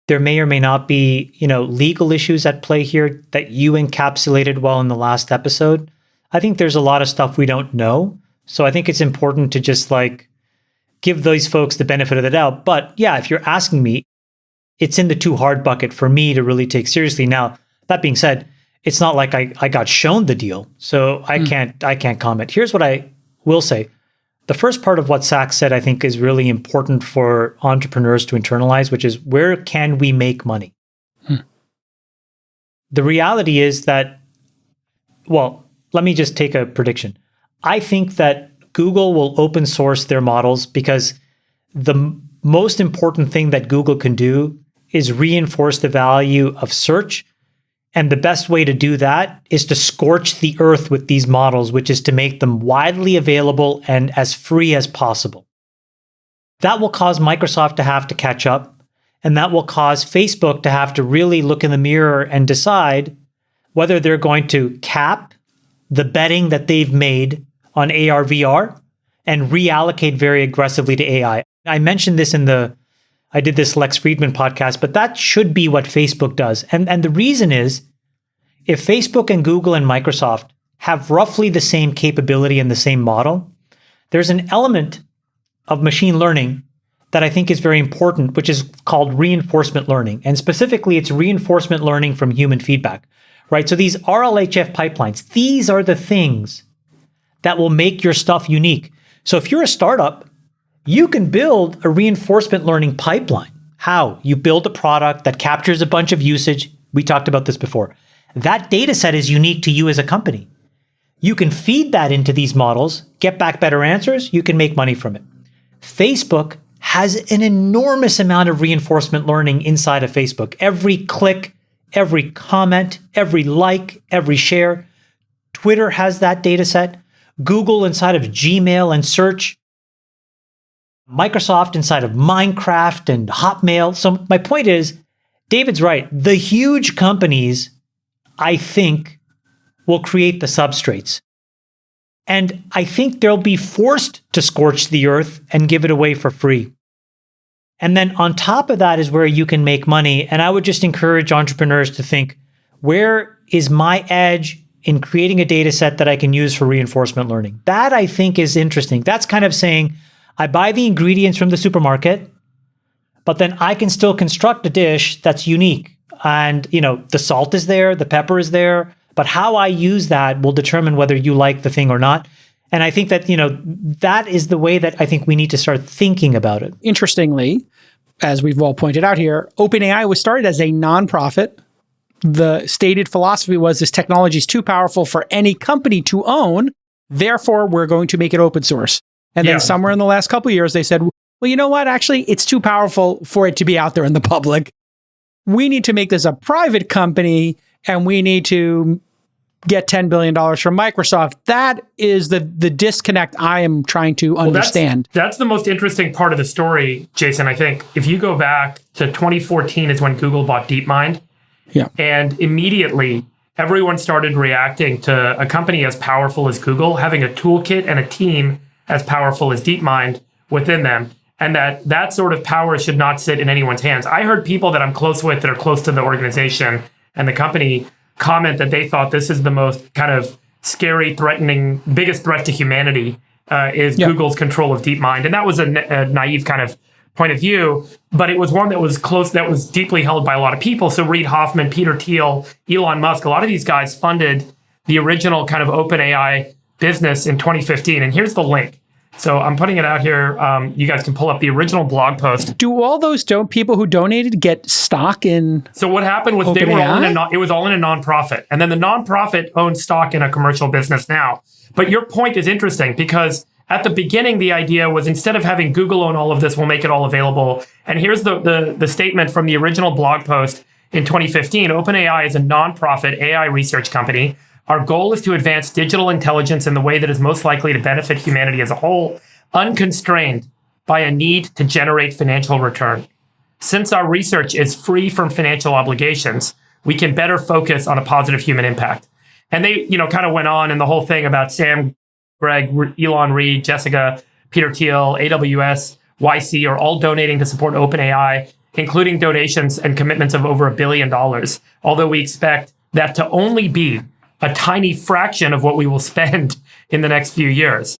There may or may not be, legal issues at play here that you encapsulated well in the last episode. I think there's a lot of stuff we don't know. So I think it's important to just give those folks the benefit of the doubt. But yeah, if you're asking me, it's in the too hard bucket for me to really take seriously. Now, that being said, it's not like I got shown the deal, so I can't comment. Here's what I will say. The first part of what Zach said, I think, is really important for entrepreneurs to internalize, which is where can we make money? The reality is that, let me just take a prediction. I think that Google will open source their models because the most important thing that Google can do is reinforce the value of search. And the best way to do that is to scorch the earth with these models, which is to make them widely available and as free as possible. That will cause Microsoft to have to catch up, and that will cause Facebook to have to really look in the mirror and decide whether they're going to cap the betting that they've made on AR, VR and reallocate very aggressively to AI. I mentioned this I did this Lex Friedman podcast, but that should be what Facebook does. And the reason is, if Facebook and Google and Microsoft have roughly the same capability and the same model, there's an element of machine learning that I think is very important, which is called reinforcement learning. And specifically, it's reinforcement learning from human feedback, right? So these RLHF pipelines, these are the things that will make your stuff unique. So if you're a startup, you can build a reinforcement learning pipeline. How? You build a product that captures a bunch of usage. We talked about this before. That data set is unique to you as a company. You can feed that into these models, get back better answers. You can make money from it. Facebook has an enormous amount of reinforcement learning inside of Facebook. Every click, every comment, every like, every share. Twitter has that data set. Google inside of Gmail and search. Microsoft inside of Minecraft and Hotmail. So my point is, David's right. The huge companies, I think, will create the substrates. And I think they'll be forced to scorch the earth and give it away for free. And then on top of that is where you can make money. And I would just encourage entrepreneurs to think, where is my edge in creating a data set that I can use for reinforcement learning? That I think is interesting. That's kind of saying, I buy the ingredients from the supermarket, but then I can still construct a dish that's unique. And, the salt is there, the pepper is there, but how I use that will determine whether you like the thing or not. And I think that, that is the way that I think we need to start thinking about it. Interestingly, as we've all pointed out here, OpenAI was started as a nonprofit. The stated philosophy was this technology is too powerful for any company to own. Therefore, we're going to make it open source. And then somewhere in the last couple of years, they said, well, you know what? Actually, it's too powerful for it to be out there in the public. We need to make this a private company, and we need to get $10 billion from Microsoft. That is the disconnect I am trying to understand. That's the most interesting part of the story, Jason. I think if you go back to 2014 is when Google bought DeepMind. Yeah. And immediately, everyone started reacting to a company as powerful as Google, having a toolkit and a team as powerful as DeepMind within them. And that sort of power should not sit in anyone's hands. I heard people that I'm close with that are close to the organization and the company comment that they thought this is the most kind of scary, threatening, biggest threat to humanity is Google's control of DeepMind. And that was a naive kind of point of view, but it was one that was close, that was deeply held by a lot of people. So Reid Hoffman, Peter Thiel, Elon Musk, a lot of these guys funded the original kind of OpenAI business in 2015. And here's the link. So I'm putting it out here. You guys can pull up the original blog post. Do all those people who donated get stock in? So what happened was they were all in it was all in a nonprofit, and then the nonprofit owns stock in a commercial business now. But your point is interesting because at the beginning, the idea was instead of having Google own all of this, we'll make it all available. And here's the statement from the original blog post in 2015. OpenAI is a nonprofit AI research company. Our goal is to advance digital intelligence in the way that is most likely to benefit humanity as a whole, unconstrained by a need to generate financial return. Since our research is free from financial obligations, we can better focus on a positive human impact. And they, kind of went on in the whole thing about Sam, Greg, Elon, Reid, Jessica, Peter Thiel, AWS, YC are all donating to support OpenAI, including donations and commitments of over $1 billion. Although we expect that to only be a tiny fraction of what we will spend in the next few years,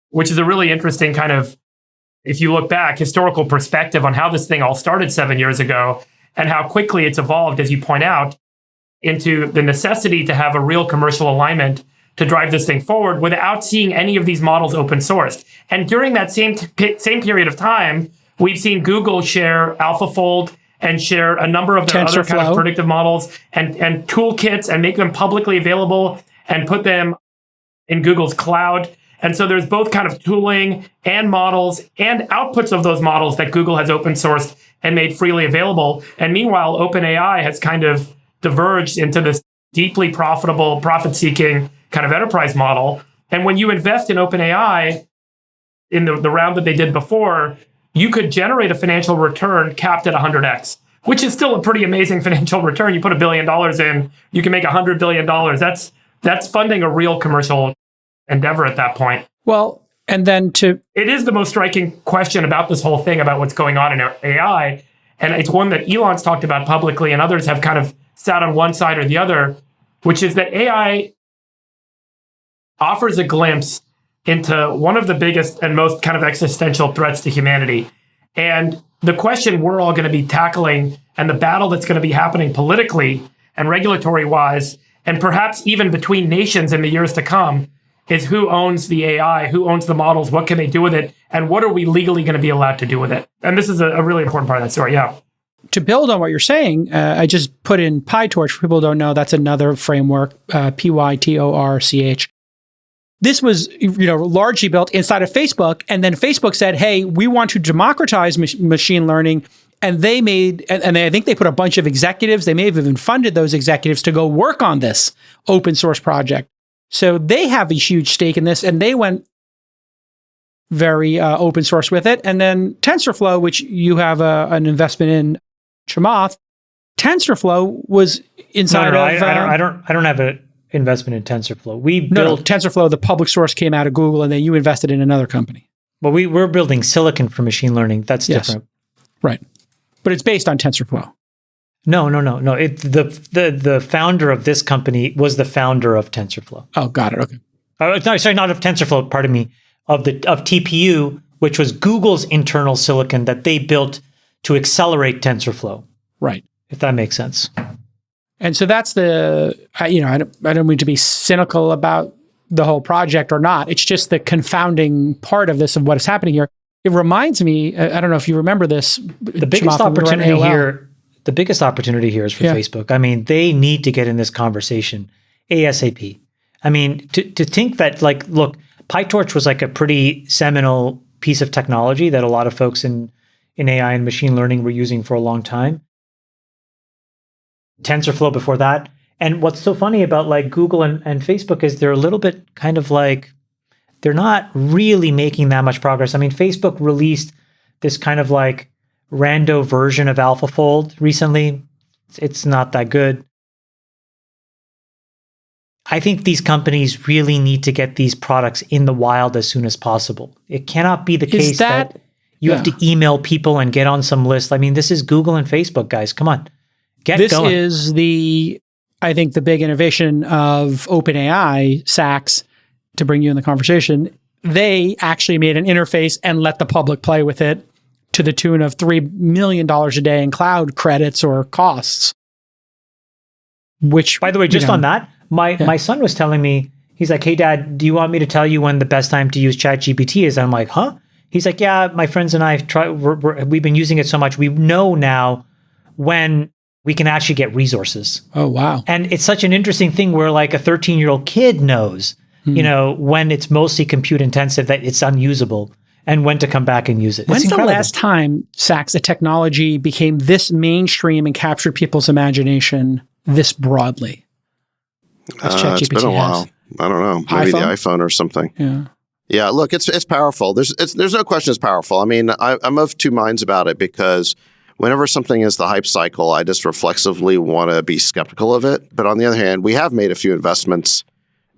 which is a really interesting kind of, if you look back, historical perspective on how this thing all started 7 years ago and how quickly it's evolved, as you point out, into the necessity to have a real commercial alignment to drive this thing forward without seeing any of these models open sourced. And during that same period of time, we've seen Google share AlphaFold and share a number of their other kind of predictive models and toolkits and make them publicly available and put them in Google's cloud. And so there's both kind of tooling and models and outputs of those models that Google has open sourced and made freely available. And meanwhile, OpenAI has kind of diverged into this deeply profitable, profit-seeking kind of enterprise model. And when you invest in OpenAI in the round that they did before, you could generate a financial return capped at 100x, which is still a pretty amazing financial return. You put $1 billion in, you can make $100 billion. That's funding a real commercial endeavor at that point. Well, and then it is the most striking question about this whole thing about what's going on in AI. And it's one that Elon's talked about publicly and others have kind of sat on one side or the other, which is that AI offers a glimpse into one of the biggest and most kind of existential threats to humanity. And the question we're all going to be tackling and the battle that's going to be happening politically and regulatory wise, and perhaps even between nations in the years to come, is who owns the AI, who owns the models, what can they do with it, and what are we legally going to be allowed to do with it? And this is a really important part of that story, yeah. To build on what you're saying, I just put in PyTorch. For people who don't know, that's another framework, PyTorch. This was, largely built inside of Facebook, and then Facebook said, "Hey, we want to democratize machine learning." And they I think they put a bunch of executives. They may have even funded those executives to go work on this open source project. So they have a huge stake in this, and they went very open source with it. And then TensorFlow, which you have an investment in, Chamath, TensorFlow was inside of. I don't have an investment in TensorFlow. We built TensorFlow. The public source came out of Google, and then you invested in another company. But we're building silicon for machine learning. That's different, right? But it's based on TensorFlow. No. The founder of this company was the founder of TensorFlow. Oh, got it. Okay. No, sorry, not of TensorFlow. Pardon me. Of TPU, which was Google's internal silicon that they built to accelerate TensorFlow. Right. If that makes sense. And so that's I don't mean to be cynical about the whole project or not. It's just the confounding part of this, of what is happening here. It reminds me, I don't know if you remember this. The biggest opportunity here is for Facebook. I mean, they need to get in this conversation ASAP. I mean, to think that, look, PyTorch was like a pretty seminal piece of technology that a lot of folks in AI and machine learning were using for a long time. TensorFlow before that. And what's so funny about Google and Facebook is they're a little bit kind of they're not really making that much progress. I mean, Facebook released this kind of rando version of AlphaFold recently. It's not that good. I think these companies really need to get these products in the wild as soon as possible. It cannot be the case that you have to email people and get on some list. I mean, this is Google and Facebook, guys. Come on. Get going. This is I think the big innovation of OpenAI, Sachs, to bring you in the conversation. They actually made an interface and let the public play with it to the tune of $3 million a day in cloud credits or costs. Which, by the way, just on that, my son was telling me, he's like, hey, Dad, do you want me to tell you when the best time to use ChatGPT is? I'm like, huh? He's like, yeah, my friends and I we've been using it so much. We know now when we can actually get resources. Oh, wow. And it's such an interesting thing where like a 13-year-old kid knows, when it's mostly compute intensive that it's unusable and when to come back and use it. When's the last time, Sachs, a technology became this mainstream and captured people's imagination this broadly? It's been a while. I don't know. Maybe the iPhone or something. Yeah. Yeah, look, it's powerful. There's no question it's powerful. I mean, I'm of two minds about it because whenever something is the hype cycle, I just reflexively want to be skeptical of it. But on the other hand, we have made a few investments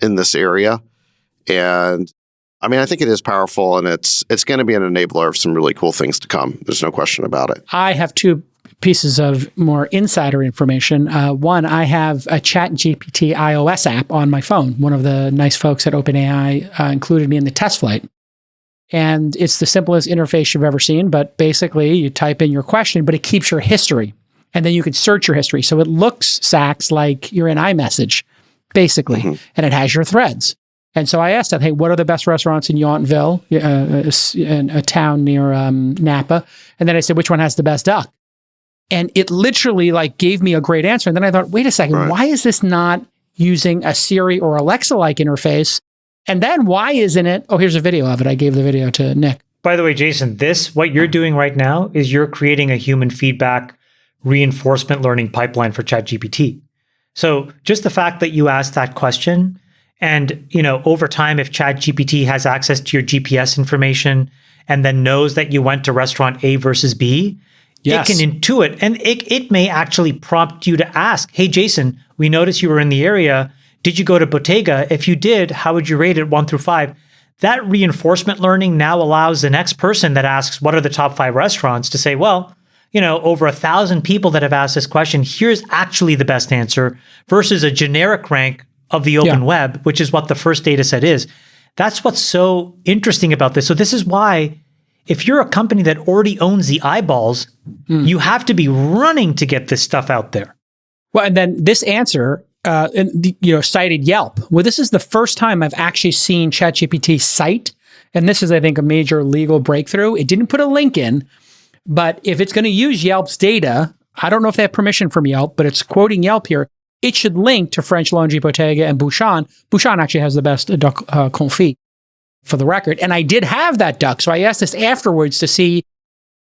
in this area. And I mean, I think it is powerful and it's going to be an enabler of some really cool things to come. There's no question about it. I have two pieces of more insider information. One, I have a ChatGPT iOS app on my phone. One of the nice folks at OpenAI included me in the test flight. And it's the simplest interface you've ever seen. But basically, you type in your question, but it keeps your history. And then you can search your history. So it looks, Sachs, like you're in iMessage, basically. Mm-hmm. And it has your threads. And so I asked them, hey, what are the best restaurants in Yountville, in a town near Napa? And then I said, which one has the best duck? And it literally like gave me a great answer. And then I thought, wait a second, why is this not using a Siri or Alexa-like interface? And then why isn't it? Oh, here's a video of it. I gave the video to Nick. By the way, Jason, what you're doing right now is you're creating a human feedback reinforcement learning pipeline for ChatGPT. So just the fact that you asked that question and, over time, if ChatGPT has access to your GPS information and then knows that you went to restaurant A versus B, yes, it can intuit, and it may actually prompt you to ask, hey, Jason, we noticed you were in the area. Did you go to Bottega? If you did, how would you rate it 1 through 5? That reinforcement learning now allows the next person that asks, what are the top 5 restaurants, to say, well, over 1,000 people that have asked this question, here's actually the best answer versus a generic rank of the open web, which is what the first data set is. That's what's so interesting about this. So this is why if you're a company that already owns the eyeballs, you have to be running to get this stuff out there. Well, and then this answer, cited Yelp. Well, this is the first time I've actually seen ChatGPT cite, and this is, I think, a major legal breakthrough. It didn't put a link in, but if it's going to use Yelp's data, I don't know if they have permission from Yelp, but it's quoting Yelp here. It should link to French Laundry, Bottega, and Bouchon. Bouchon actually has the best duck confit, for the record. And I did have that duck. So I asked this afterwards to see,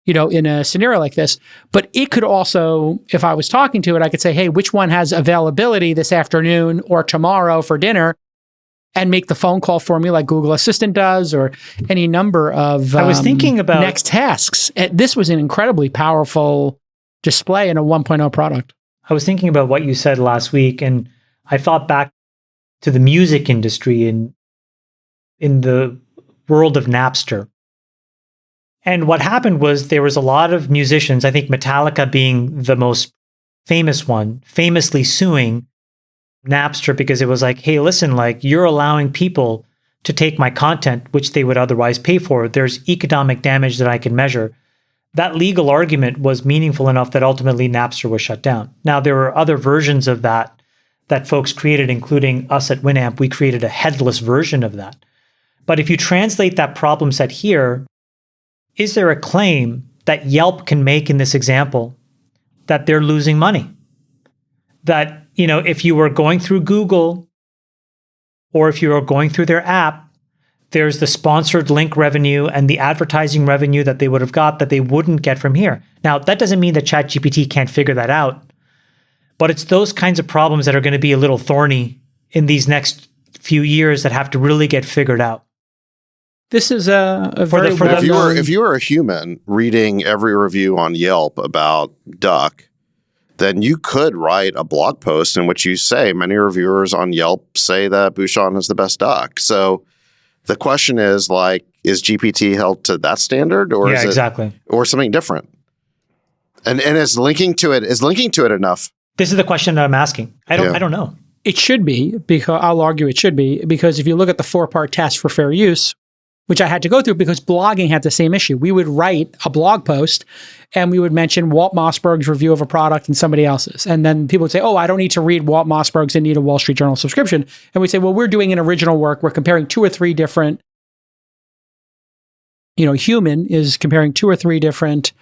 in a scenario like this. But it could also, if I was talking to it, I could say, hey, which one has availability this afternoon or tomorrow for dinner? And make the phone call for me like Google Assistant does, or any number of I was thinking about next tasks. This was an incredibly powerful display in a 1.0 product. I was thinking about what you said last week, and I thought back to the music industry in the world of Napster. And what happened was there was a lot of musicians, I think Metallica being the most famous one, famously suing Napster because it was like, hey, listen, like you're allowing people to take my content, which they would otherwise pay for. There's economic damage that I can measure. That legal argument was meaningful enough that ultimately Napster was shut down. Now, there were other versions of that folks created, including us at Winamp. We created a headless version of that. But if you translate that problem set here, is there a claim that Yelp can make in this example that they're losing money? That, if you were going through Google or if you were going through their app, there's the sponsored link revenue and the advertising revenue that they would have got that they wouldn't get from here. Now, that doesn't mean that ChatGPT can't figure that out, but it's those kinds of problems that are going to be a little thorny in these next few years that have to really get figured out. This is a very if you were a human reading every review on Yelp about duck, then you could write a blog post in which you say many reviewers on Yelp say that Bouchon is the best duck. So the question is, is GPT held to that standard, or is it exactly, or something different? And is linking to it enough? This is the question that I'm asking. I don't know. It should be, because I'll argue it should be, because if you look at the 4-part test for fair use, which I had to go through because blogging had the same issue. We would write a blog post and we would mention Walt Mossberg's review of a product and somebody else's. And then people would say, oh, I don't need to read Walt Mossberg's and need a Wall Street Journal subscription. And we'd say, well, we're doing an original work. We're comparing 2 or 3 different, Human is comparing 2 or 3 different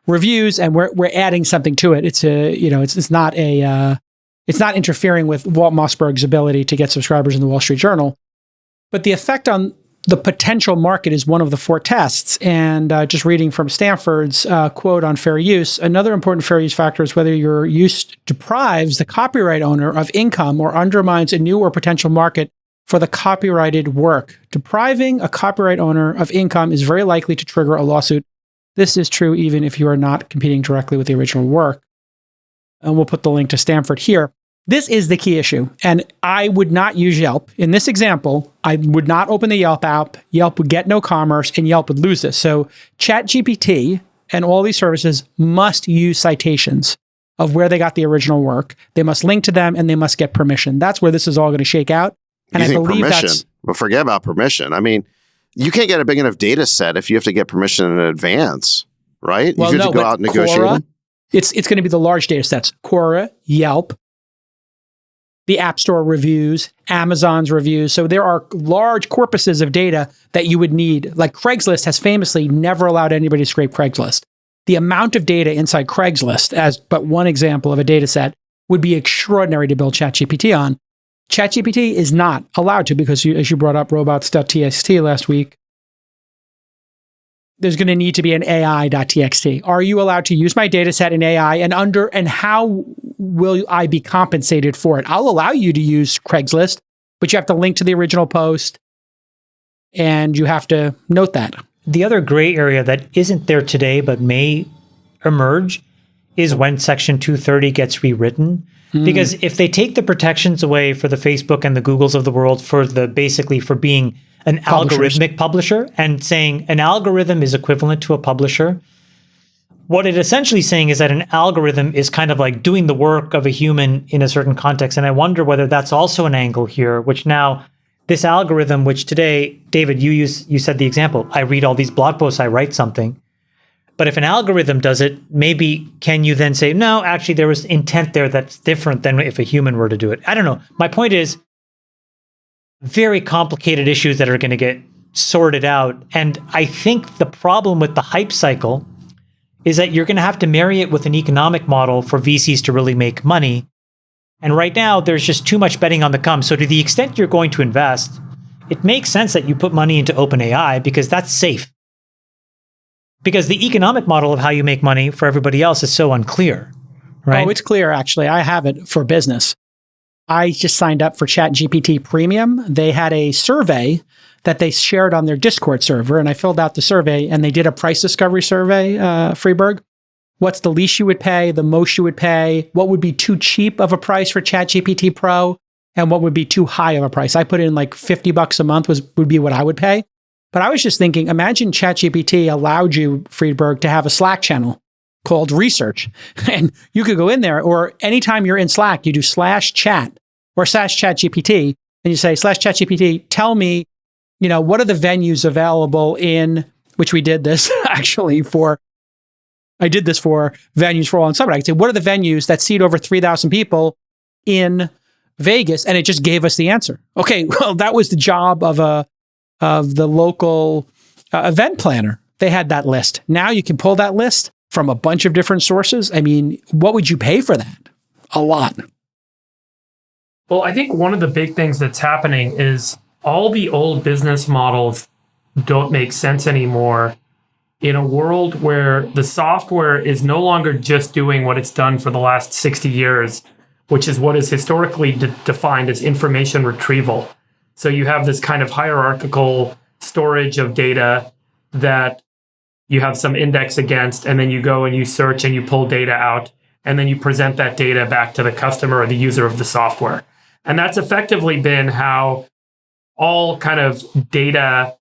reviews and we're adding something to it. It's it's not interfering with Walt Mossberg's ability to get subscribers in the Wall Street Journal. But the effect on the potential market is one of the 4 tests. And just reading from Stanford's quote on fair use, another important fair use factor is whether your use deprives the copyright owner of income or undermines a new or potential market for the copyrighted work. Depriving a copyright owner of income is very likely to trigger a lawsuit. This is true even if you are not competing directly with the original work. And we'll put the link to Stanford here. This is the key issue. And I would not use Yelp. In this example, I would not open the Yelp app. Yelp would get no commerce and Yelp would lose this. So ChatGPT and all these services must use citations of where they got the original work. They must link to them and they must get permission. That's where this is all going to shake out. And I believe permission? Well, forget about permission. I mean, you can't get a big enough data set if you have to get permission in advance, right? Well, you have to go out and negotiate Quora, them. It's going to be the large data sets. Quora, Yelp, the App Store reviews, Amazon's reviews. So there are large corpuses of data that you would need. Like Craigslist has famously never allowed anybody to scrape Craigslist. The amount of data inside Craigslist, as but one example of a data set, would be extraordinary to build ChatGPT on. ChatGPT is not allowed to because, as you brought up robots.txt last week, there's going to need to be an AI.txt. Are you allowed to use my data set in AI and how will I be compensated for it? I'll allow you to use Craigslist, but you have to link to the original post and you have to note that. The other gray area that isn't there today but may emerge is when Section 230 gets rewritten. Because if they take the protections away for the Facebook and the Googles of the world for being an algorithmic publisher and saying an algorithm is equivalent to a publisher, what it essentially is saying is that an algorithm is kind of like doing the work of a human in a certain context. And I wonder whether that's also an angle here, which now this algorithm, which today, David, you said the example, I read all these blog posts, I write something. But if an algorithm does it, maybe can you then say, no, actually there was intent there that's different than if a human were to do it? I don't know. My point is very complicated issues that are going to get sorted out. And I think the problem with the hype cycle is that you're going to have to marry it with an economic model for VCs to really make money. And right now, there's just too much betting on the come. So to the extent you're going to invest, it makes sense that you put money into OpenAI because that's safe. Because the economic model of how you make money for everybody else is so unclear, right? Oh, it's clear, actually. I have it for business. I just signed up for ChatGPT Premium. They had a survey that they shared on their Discord server, and I filled out the survey, and they did a price discovery survey, Freeberg. What's the least you would pay, the most you would pay? What would be too cheap of a price for ChatGPT Pro? And what would be too high of a price? I put in like $50 a month would be what I would pay. But I was just thinking, imagine ChatGPT allowed you, Friedberg, to have a Slack channel called Research. And you could go in there, or anytime you're in Slack, you do /chat or /ChatGPT, and you say /ChatGPT, tell me, what are the venues available in, which we did this actually I did this for Venues for All in Summit. I could say, what are the venues that seat over 3,000 people in Vegas? And it just gave us the answer. Okay, well, that was the job of the local event planner. They had that list. Now you can pull that list from a bunch of different sources. I mean, what would you pay for that? A lot. Well, I think one of the big things that's happening is all the old business models don't make sense anymore in a world where the software is no longer just doing what it's done for the last 60 years, which is what is historically defined as information retrieval. So you have this kind of hierarchical storage of data that you have some index against, and then you go and you search and you pull data out, and then you present that data back to the customer or the user of the software. And that's effectively been how all kind of data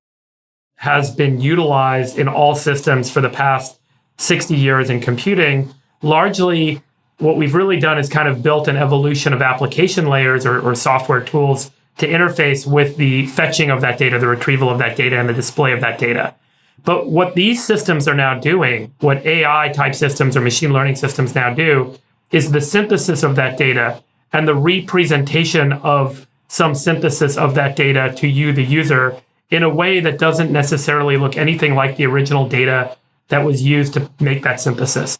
has been utilized in all systems for the past 60 years in computing. Largely, what we've really done is kind of built an evolution of application layers or software tools to interface with the fetching of that data, the retrieval of that data, and the display of that data. But what these systems are now doing, what AI type systems or machine learning systems now do, is the synthesis of that data and the representation of some synthesis of that data to you, the user, in a way that doesn't necessarily look anything like the original data that was used to make that synthesis.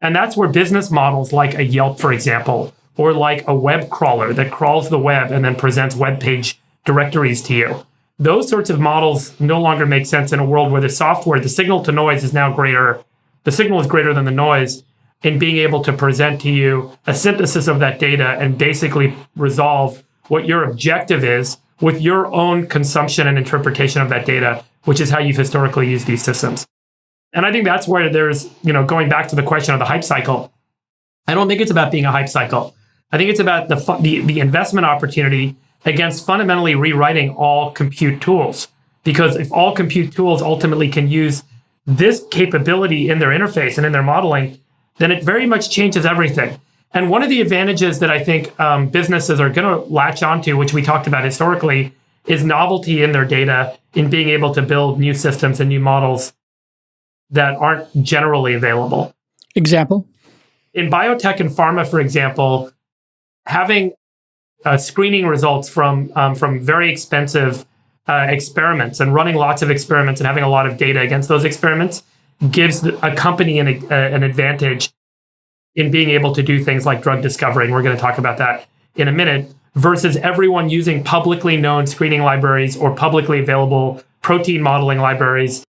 And that's where business models like a Yelp, for example, or like a web crawler that crawls the web and then presents web page directories to you. Those sorts of models no longer make sense in a world where the software, the signal to noise is now greater. The signal is greater than the noise in being able to present to you a synthesis of that data and basically resolve what your objective is with your own consumption and interpretation of that data, which is how you've historically used these systems. And I think that's where there's, going back to the question of the hype cycle. I don't think it's about being a hype cycle. I think it's about the investment opportunity against fundamentally rewriting all compute tools. Because if all compute tools ultimately can use this capability in their interface and in their modeling, then it very much changes everything. And one of the advantages that I think businesses are going to latch onto, which we talked about historically, is novelty in their data, in being able to build new systems and new models that aren't generally available. Example? In biotech and pharma, for example, having screening results from very expensive experiments and running lots of experiments and having a lot of data against those experiments gives a company an advantage in being able to do things like drug discovery. And we're going to talk about that in a minute, versus everyone using publicly known screening libraries or publicly available protein modeling libraries,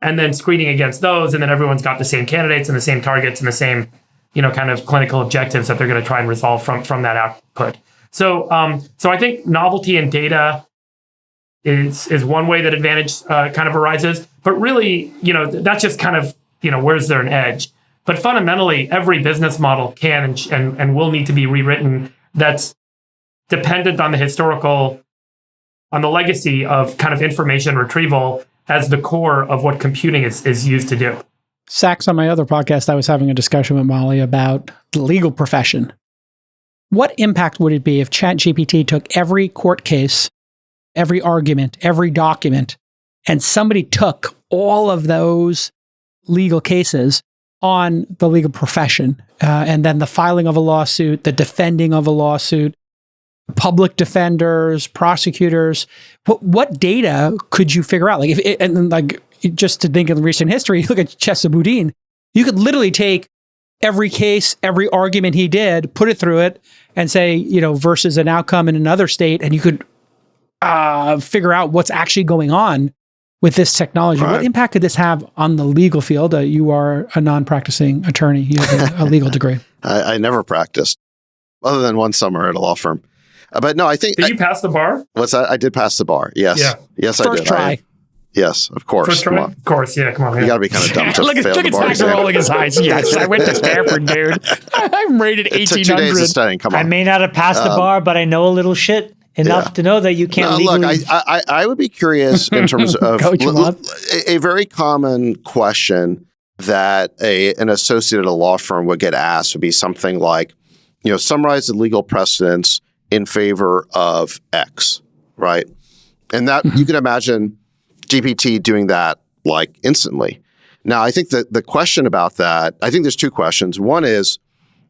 and then screening against those. And then everyone's got the same candidates and the same targets and the same, kind of clinical objectives that they're going to try and resolve from that output. So I think novelty in data is one way that advantage kind of arises. But really, that's just kind of, where's there an edge? But fundamentally, every business model can and will need to be rewritten that's dependent on on the legacy of kind of information retrieval as the core of what computing is used to do. Sachs, on my other podcast, I was having a discussion with Molly about the legal profession. What impact would it be if ChatGPT took every court case, every argument, every document, and somebody took all of those legal cases on the legal profession, and then the filing of a lawsuit, the defending of a lawsuit, public defenders, prosecutors? What data could you figure out? Just to think of recent history, you look at Chesaboudin, you could literally take every case, every argument he did, put it through it, and say, versus an outcome in another state, and you could figure out what's actually going on with this technology. Right. What impact could this have on the legal field? You are a non-practicing attorney. You have a legal degree. I never practiced, other than one summer at a law firm. But no, I think... Did you pass the bar? What's that? I did pass the bar, yes. Yeah. Yes, I did. First try. Yes, of course. First try? Of course, yeah, come on. You got to be kind of dumb to fail the bar exam. Rolling his eyes. Yes, I went to Stanford, dude. I'm rated 1800. It took 2 days of studying, come on. I may not have passed the bar, but I know a little shit. Enough to know that you can't legally... Look, I would be curious in terms of a very common question that an associate at a law firm would get asked would be something like, summarize the legal precedents in favor of X, right? And that you can imagine GPT doing that like instantly. Now, I think that the question about that, I think there's 2 questions. One is,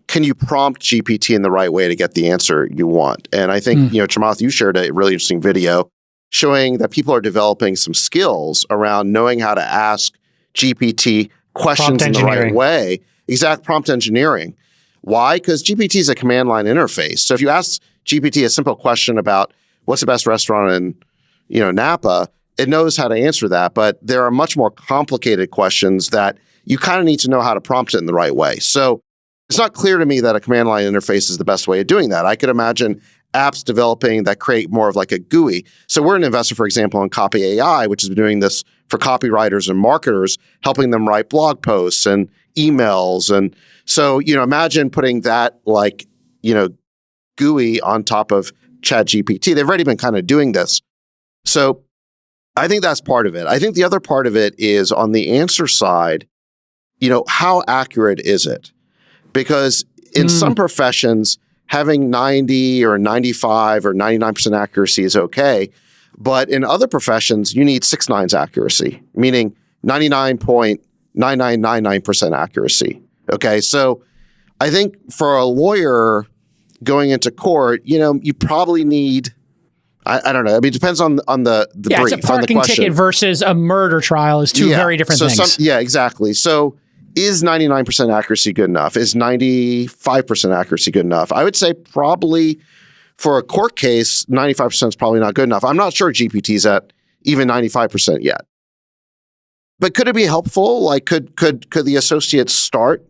can you prompt GPT in the right way to get the answer you want? And I think, Chamath, you shared a really interesting video showing that people are developing some skills around knowing how to ask GPT questions in the right way. Exact prompt engineering. Why? Because GPT is a command line interface. So if you ask GPT a simple question about what's the best restaurant in, Napa, it knows how to answer that. But there are much more complicated questions that you kind of need to know how to prompt it in the right way. So it's not clear to me that a command line interface is the best way of doing that. I could imagine apps developing that create more of like a GUI. So we're an investor, for example, in Copy AI, which has been doing this for copywriters and marketers, helping them write blog posts and emails. And so, imagine putting that GUI on top of ChatGPT. They've already been kind of doing this. So I think that's part of it. I think the other part of it is on the answer side, how accurate is it? Because in some professions, having 90 or 95 or 99% accuracy is okay. But in other professions, you need 6 nines accuracy, meaning 99.9999% accuracy. Okay. So I think for a lawyer going into court, you probably need, I don't know. I mean, it depends on the brief, it's a parking ticket versus a murder trial is two very different things. Exactly. So is 99% accuracy good enough? Is 95% accuracy good enough? I would say probably for a court case, 95% is probably not good enough. I'm not sure GPT's at even 95% yet. But could it be helpful? Like, could the associates start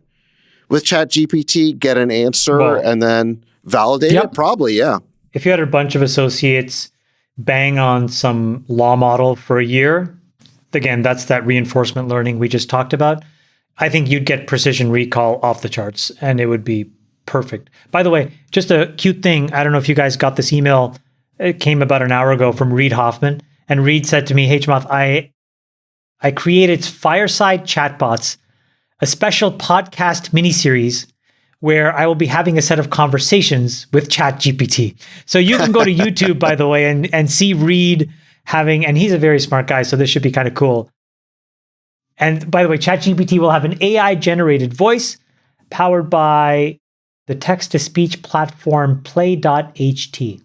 with ChatGPT, get an answer, and then validate it? Probably, yeah. If you had a bunch of associates bang on some law model for a year, again, that's that reinforcement learning we just talked about, I think you'd get precision recall off the charts and it would be perfect. By the way, just a cute thing. I don't know if you guys got this email. It came about an hour ago from Reed Hoffman. And Reed said to me, "Hey, Chamath, I created Fireside Chatbots, a special podcast miniseries where I will be having a set of conversations with ChatGPT." So you can go to YouTube, by the way, and see Reed having, and he's a very smart guy, so this should be kind of cool. And by the way, ChatGPT will have an AI-generated voice powered by the text-to-speech platform Play.ht.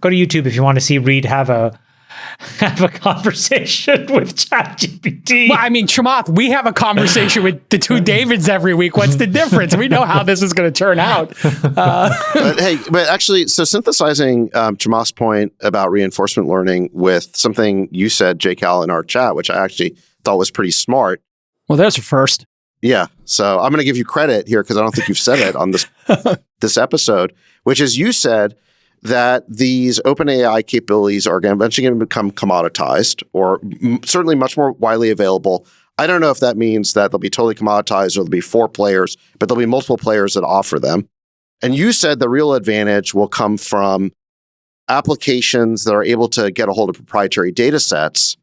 Go to YouTube if you want to see Reed have a conversation with ChatGPT. Well, I mean, Chamath, we have a conversation with the two Davids every week. What's the difference? We know how this is going to turn out. But actually, so synthesizing Chamath's point about reinforcement learning with something you said, J. Cal, in our chat, which I actually thought was pretty smart. Well, there's a first. Yeah. So I'm going to give you credit here because I don't think you've said it on this episode, which is you said that these OpenAI capabilities are eventually going to become commoditized or certainly much more widely available. I don't know if that means that they'll be totally commoditized or there'll be 4 players, but there'll be multiple players that offer them. And you said the real advantage will come from applications that are able to get a hold of proprietary data sets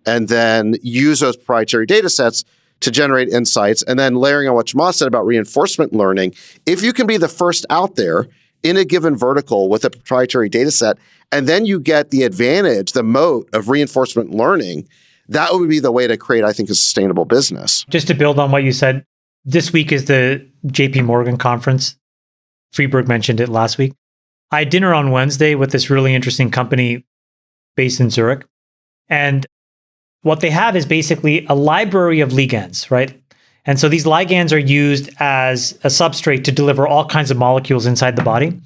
and then use those proprietary data sets to generate insights. And then layering on what Chamath said about reinforcement learning, if you can be the first out there in a given vertical with a proprietary data set, and then you get the advantage, the moat of reinforcement learning, that would be the way to create, I think, a sustainable business. Just to build on what you said, this week is the JP Morgan conference. Freeberg mentioned it last week. I had dinner on Wednesday with this really interesting company based in Zurich. And what they have is basically a library of ligands, right? And so these ligands are used as a substrate to deliver all kinds of molecules inside the body.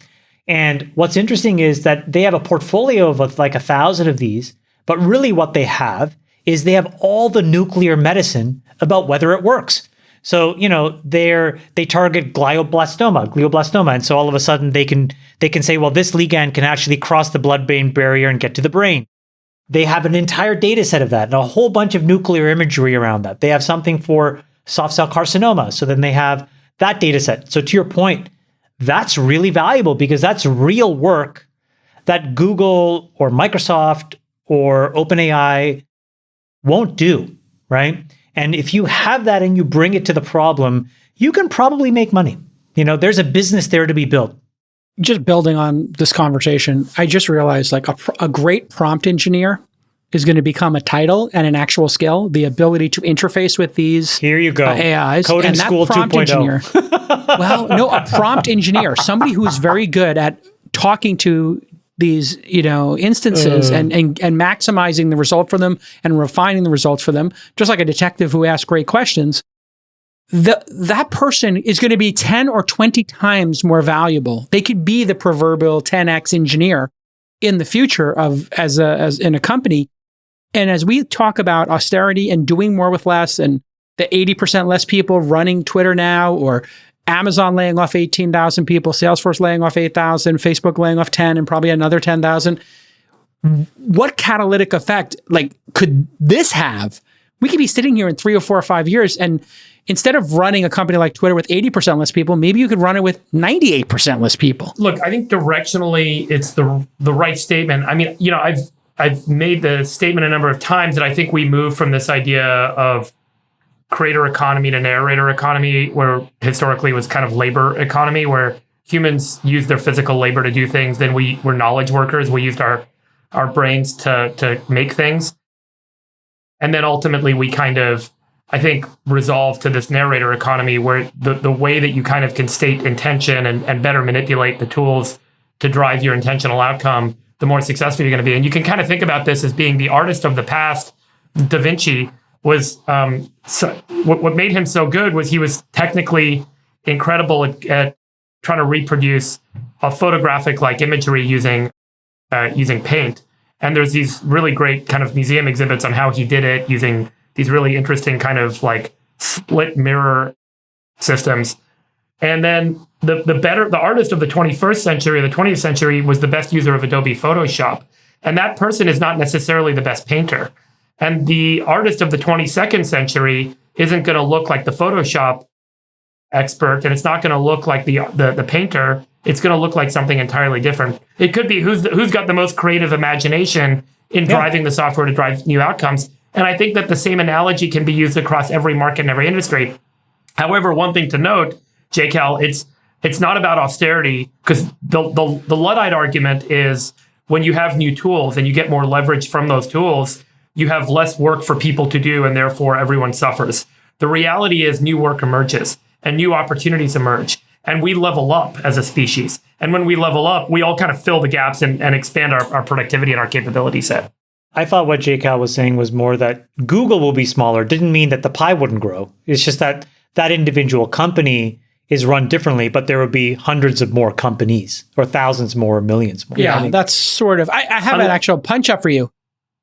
And what's interesting is that they have a portfolio of like 1,000 of these, but really what they have is they have all the nuclear medicine about whether it works. So, they target glioblastoma. And so all of a sudden they can say, well, this ligand can actually cross the blood-brain barrier and get to the brain. They have an entire data set of that and a whole bunch of nuclear imagery around that. They have something for soft cell carcinoma. So then they have that data set. So to your point, that's really valuable because that's real work that Google or Microsoft or OpenAI won't do, right? And if you have that and you bring it to the problem, you can probably make money. There's a business there to be built. Just building on this conversation, I just realized like a great prompt engineer is going to become a title and an actual skill, the ability to interface with these Here you go. AIs. Coding and that School prompt 2.0. engineer. Well, no, a prompt engineer, somebody who's very good at talking to these, instances and maximizing the result for them and refining the results for them, just like a detective who asks great questions. That person is going to be 10 or 20 times more valuable. They could be the proverbial 10x engineer in the future as in a company. And as we talk about austerity and doing more with less, and the 80% less people running Twitter now, or Amazon laying off 18,000 people, Salesforce laying off 8,000, Facebook laying off 10, and probably another 10,000. What catalytic effect could this have? We could be sitting here in 3 or 4 or 5 years, and instead of running a company like Twitter with 80% less people, maybe you could run it with 98% less people. Look, I think directionally it's the right statement. I mean, I've made the statement a number of times that I think we move from this idea of creator economy to narrator economy, where historically it was kind of labor economy, where humans use their physical labor to do things. Then we're knowledge workers. We used our brains to make things. And then ultimately we kind of, I think, resolve to this narrator economy where the way that you kind of can state intention and better manipulate the tools to drive your intentional outcome, the more successful you're going to be. And you can kind of think about this as being the artist of the past. Da Vinci was, what made him so good was he was technically incredible at trying to reproduce a photographic like imagery using paint. And there's these really great kind of museum exhibits on how he did it using these really interesting kind of like split mirror systems. And then the artist of the 21st century, the 20th century, was the best user of Adobe Photoshop. And that person is not necessarily the best painter. And the artist of the 22nd century isn't going to look like the Photoshop expert, and it's not going to look like the painter. It's going to look like something entirely different. It could be who's got the most creative imagination in driving the software to drive new outcomes. And I think that the same analogy can be used across every market and every industry. However, one thing to note, JCal, it's not about austerity, because the Luddite argument is when you have new tools and you get more leverage from those tools, you have less work for people to do, and therefore everyone suffers. The reality is new work emerges and new opportunities emerge, and we level up as a species. And when we level up, we all kind of fill the gaps and expand our productivity and our capability set. I thought what JCal was saying was more that Google will be smaller. Didn't mean that the pie wouldn't grow. It's just that that individual company is run differently, but there would be hundreds of more companies, or thousands more, or millions more. Yeah, that's sort of, I have an actual punch up for you.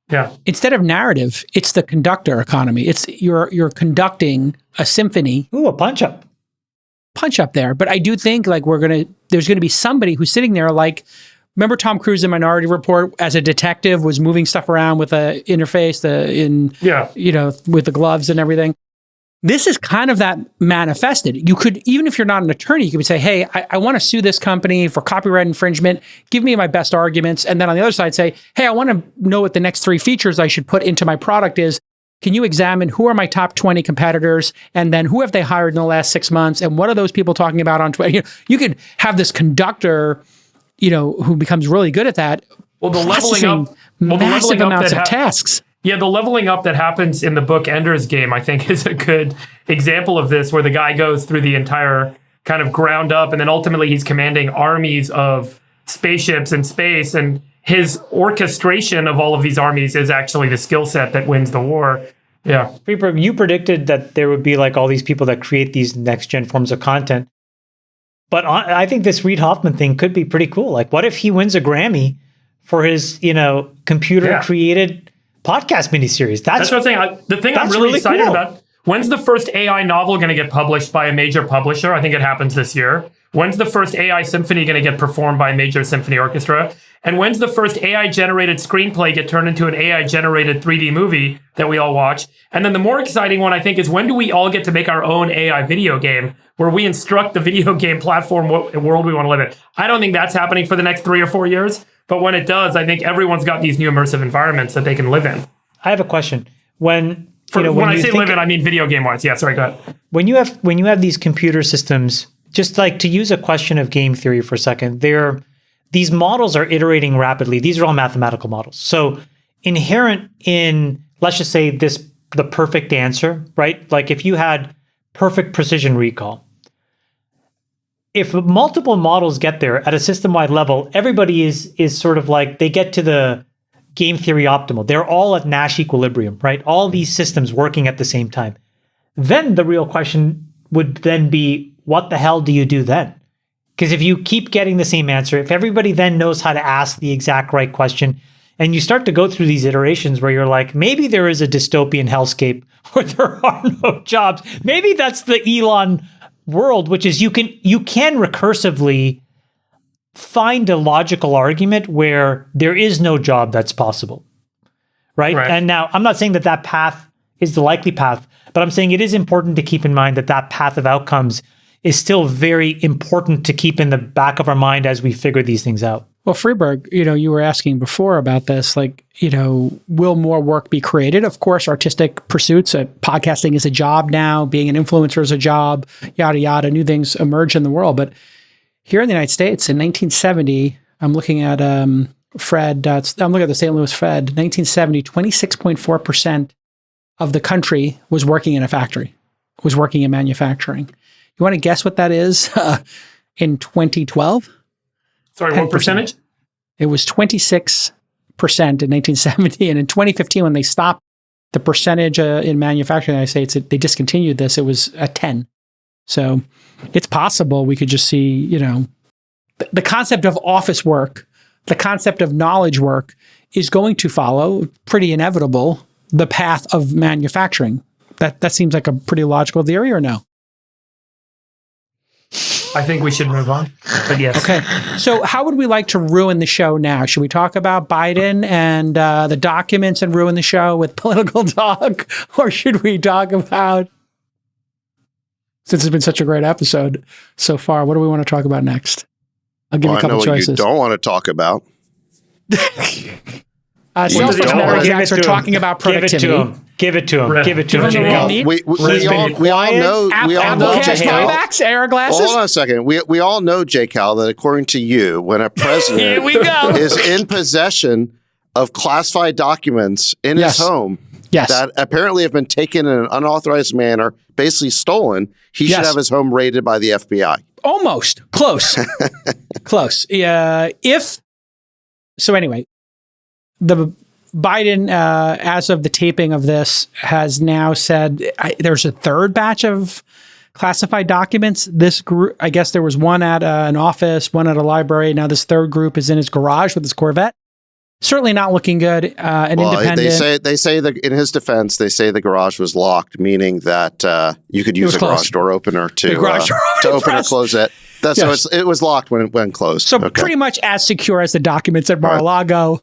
Yeah. Instead of narrative, it's the conductor economy. It's you're conducting a symphony. Ooh, a punch up. Punch up there. But I do think like there's gonna be somebody who's sitting there like, remember Tom Cruise in Minority Report as a detective was moving stuff around with a interface, with the gloves and everything. This is kind of that manifested. You could, even if you're not an attorney, you could say, hey, I want to sue this company for copyright infringement. Give me my best arguments. And then on the other side, say, hey, I want to know what the next 3 features I should put into my product is. Can you examine who are my top 20 competitors? And then who have they hired in the last 6 months? And what are those people talking about on Twitter? You could have this conductor, who becomes really good at that. Well, the leveling up, massive amounts of tasks. Yeah, the leveling up that happens in the book Ender's Game, I think, is a good example of this, where the guy goes through the entire kind of ground up, and then ultimately he's commanding armies of spaceships in space, and his orchestration of all of these armies is actually the skill set that wins the war. Yeah. Freeberg, you predicted that there would be like all these people that create these next-gen forms of content. But I think this Reid Hoffman thing could be pretty cool. Like, what if he wins a Grammy for his, computer-created podcast miniseries? That's what I'm saying. The thing I'm really excited about, when's the first AI novel going to get published by a major publisher? I think it happens this year. When's the first AI symphony going to get performed by a major symphony orchestra? And when's the first AI-generated screenplay get turned into an AI-generated 3D movie that we all watch? And then the more exciting one, I think, is when do we all get to make our own AI video game where we instruct the video game platform what world we want to live in? I don't think that's happening for the next 3 or 4 years. But when it does, I think everyone's got these new immersive environments that they can live in. I have a question. When I say live in, I mean video game wise. Yeah, sorry, go ahead. When you have these computer systems, just like to use a question of game theory for a second, these models are iterating rapidly. These are all mathematical models. So inherent in, let's just say the perfect answer, right? Like if you had perfect precision recall, if multiple models get there at a system-wide level, everybody is sort of like, they get to the game theory optimal. They're all at Nash equilibrium, right? All these systems working at the same time. Then the real question would then be, what the hell do you do then? Because if you keep getting the same answer, if everybody then knows how to ask the exact right question, and you start to go through these iterations where you're like, maybe there is a dystopian hellscape where there are no jobs. Maybe that's the Elon world, which is you can recursively find a logical argument where there is no job that's possible, right? And now I'm not saying that path is the likely path, but I'm saying it is important to keep in mind that path of outcomes is still very important to keep in the back of our mind as we figure these things out. Well, Freeberg, you were asking before about this, will more work be created? Of course, artistic pursuits, podcasting is a job now, being an influencer is a job, yada, yada, new things emerge in the world. But Here in the United States in 1970, I'm looking at Fred. I'm looking at the St. Louis Fed. 1970, 26.4% of the country was working in a factory, was working in manufacturing. You want to guess what that is in 2012? Sorry, 10%. what percentage? It was 26% in 1970, and in 2015, when they stopped the percentage in manufacturing in the United States, they discontinued this. It was at 10. So it's possible we could just see, the concept of office work, the concept of knowledge work is going to follow, pretty inevitable, the path of manufacturing. That seems like a pretty logical theory, or no? I think we should move on. But yes. Okay. So how would we like to ruin the show now? Should we talk about Biden and the documents and ruin the show with political talk? Or should we talk about, since it's been such a great episode so far, what do we want to talk about next? I'll give you a couple I know choices. what you don't want to talk about. Selfish don't matter want to- execs are talking about productivity. Give it to him. Right. Give it to Give him. him the real Jacob. meat. We all know. Apple Cash J-Cal. buybacks, air glasses. Hold on a second. We all know, J-Cal, that according to you, when a president Here we go. is in possession of classified documents in Yes. his home Yes. that apparently have been taken in an unauthorized manner, basically stolen, he should Yes. have his home raided by the FBI. Almost. Close. Close. So anyway, the Biden, as of the taping of this, has now said there's a third batch of classified documents. This group, I guess there was one at an office, one at a library. Now this third group is in his garage with his Corvette. Certainly not looking good. Independent. They say that in his defense, they say the garage was locked, meaning that you could use a closed. garage door opener to garage door to open or press. close it. Yes. So it was locked when closed. So Okay. pretty much as secure as the documents at Right. Mar-a-Lago.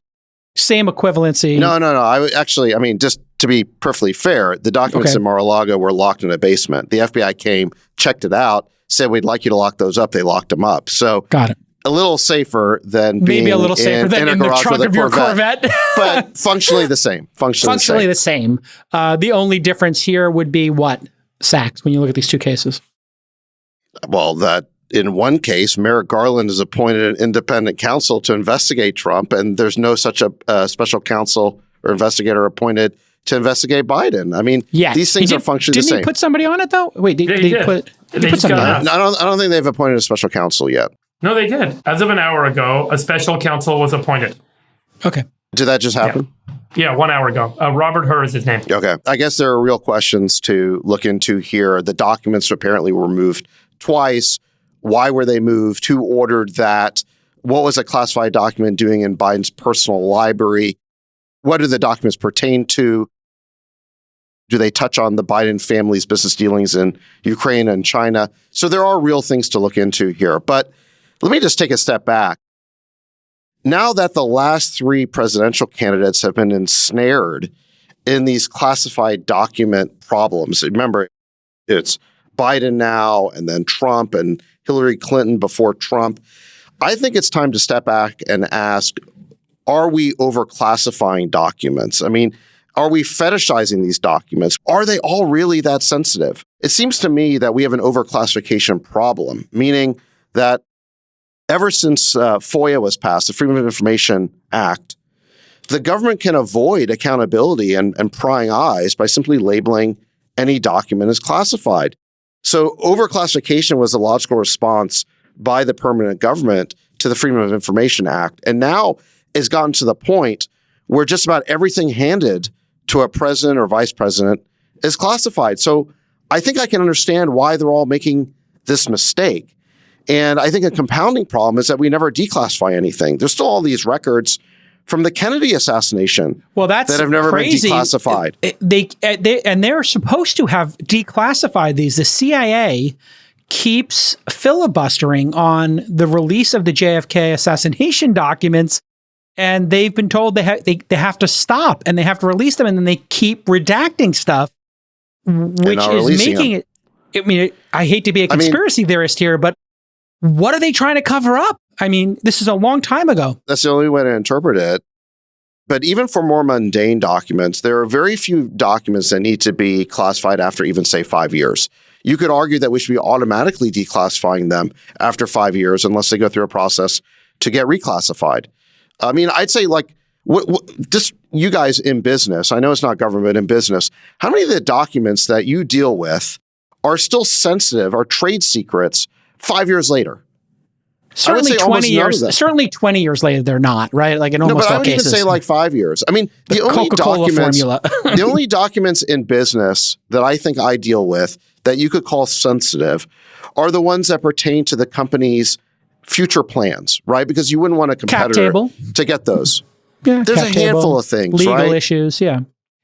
Same equivalency. No. I mean, just to be perfectly fair, the documents Okay. in Mar-a-Lago were locked in a basement. The FBI came, checked it out, said we'd like you to lock those up. They locked them up. So Got it. a little safer than Maybe being a little safer than a in the garage trunk with a of your Corvette. but functionally the same. Functionally the same. The only difference here would be what? Sachs, when you look at these two cases. Well, that in one case, Merrick Garland has appointed an independent counsel to investigate Trump, and there's no such a special counsel or investigator appointed to investigate Biden. I mean, these things are functionally the same. Didn't he put somebody on it, though? Wait, did he put somebody on it? I don't think they've appointed a special counsel yet. No, they did. As of an hour ago, a special counsel was appointed. Okay. Did that just happen? Yeah, 1 hour ago. Robert Hur is his name. Okay. I guess there are real questions to look into here. The documents apparently were moved twice. Why were they moved? Who ordered that? What was a classified document doing in Biden's personal library? What do the documents pertain to? Do they touch on the Biden family's business dealings in Ukraine and China? So there are real things to look into here. But let me just take a step back. Now that the last three presidential candidates have been ensnared in these classified document problems, remember, it's Biden now and then Trump and Hillary Clinton before Trump. I think it's time to step back and ask, are we overclassifying documents? I mean, are we fetishizing these documents? Are they all really that sensitive? It seems to me that we have an overclassification problem, meaning that ever since FOIA was passed, the Freedom of Information Act, the government can avoid accountability and prying eyes by simply labeling any document as classified. So overclassification was a logical response by the permanent government to the Freedom of Information Act. And now it's gotten to the point where just about everything handed to a president or vice president is classified. So I think I can understand why they're all making this mistake. And I think a compounding problem is that we never declassify anything. There's still all these records from the Kennedy assassination that have never crazy. been declassified. They're supposed to have declassified these. The CIA keeps filibustering on the release of the JFK assassination documents, and they've been told they have to stop and they have to release them, and then they keep redacting stuff, which is making it. I mean, I hate to be a conspiracy theorist here, but what are they trying to cover up? I mean, this is a long time ago. That's the only way to interpret it. But even for more mundane documents, there are very few documents that need to be classified after even, say, 5 years. You could argue that we should be automatically declassifying them after 5 years unless they go through a process to get reclassified. I mean, I'd say like, just you guys in business, I know it's not government, in business, how many of the documents that you deal with are still sensitive, are trade secrets 5 years later? Certainly 20 years. Certainly 20 years later, they're not, right? Like in almost all cases. No, but I would even say like 5 years. I mean, the only Coca-Cola documents, formula. the only documents in business that I think I deal with that you could call sensitive are the ones that pertain to the company's future plans, right? Because you wouldn't want a competitor to get those. Yeah, there's a handful of things, legal right? issues, yeah.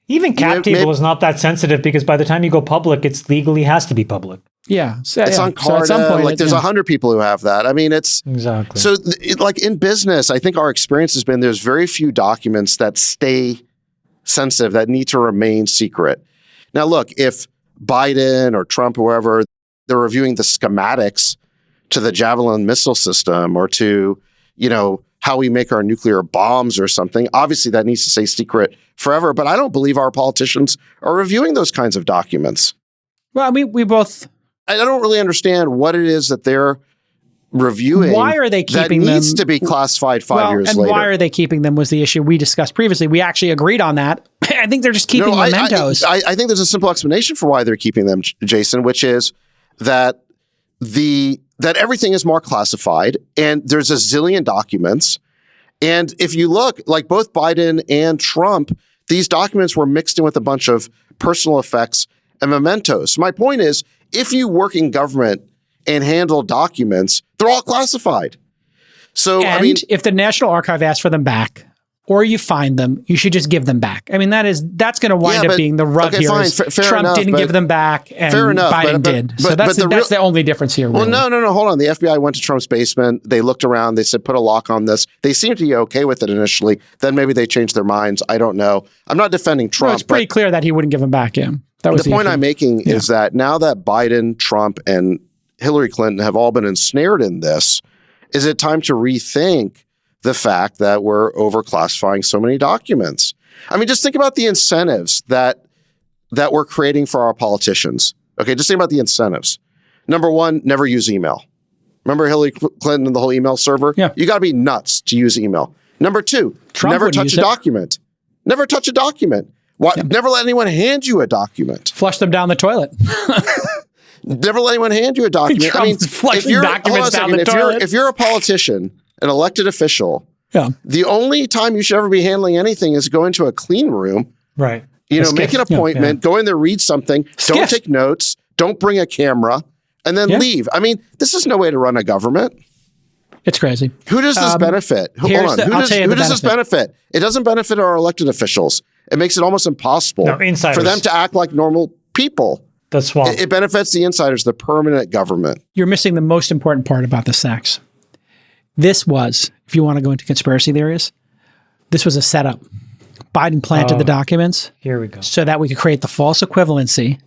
Even cap table is not that sensitive because by the time you go public, it's legally has to be public. Yeah. So, it's on Carta. So at some point, like there's 100 people who have that. I mean, it's exactly. So like in business, I think our experience has been there's very few documents that stay sensitive that need to remain secret. Now, look, if Biden or Trump or whoever, they're reviewing the schematics to the Javelin missile system or to, how we make our nuclear bombs or something, obviously that needs to stay secret forever. But I don't believe our politicians are reviewing those kinds of documents. Well, I mean, we both... I don't really understand what it is that they're reviewing. Why are they keeping them? That needs to be classified 5 years later. And why are they keeping them was the issue we discussed previously. We actually agreed on that. I think they're just keeping mementos. I think there's a simple explanation for why they're keeping them, Jason, which is that that everything is more classified and there's a zillion documents. And if you look, like both Biden and Trump, these documents were mixed in with a bunch of personal effects and mementos. My point is, if you work in government and handle documents, they're all classified. So, and if the National Archive asks for them back, or you find them, you should just give them back. I mean, that's going to wind up being the rub here. Fine, Trump enough, didn't give them back, and Biden did. So that's the only difference here. Really. Well, no. Hold on. The FBI went to Trump's basement. They looked around. They said, put a lock on this. They seemed to be okay with it initially. Then maybe they changed their minds. I don't know. I'm not defending Trump. No, it's pretty clear that he wouldn't give them back. Yeah. That was the point I'm making is that now that Biden, Trump, and Hillary Clinton have all been ensnared in this, is it time to rethink the fact that we're overclassifying so many documents? I mean, just think about the incentives that we're creating for our politicians. Okay, just think about the incentives. Number one, never use email. Remember Hillary Clinton and the whole email server? Yeah. You got to be nuts to use email. Number two, Trump never touch a document. Never touch a document. Never let anyone hand you a document. Flush them down the toilet. Never let anyone hand you a document. Trump's flushing documents down the toilet. If you're a politician, an elected official, the only time you should ever be handling anything is go into a clean room. Right. Make an appointment, go in there, read something, don't take notes, don't bring a camera, and then leave. I mean, this is no way to run a government. It's crazy. Who does this benefit? Hold on. Who does this benefit? It doesn't benefit our elected officials. It makes it almost impossible for them to act like normal people. That's swamp. It benefits the insiders, the permanent government. You're missing the most important part about the sacks. This was, if you want to go into conspiracy theories, this was a setup. Biden planted the documents. Here we go. So that we could create the false equivalency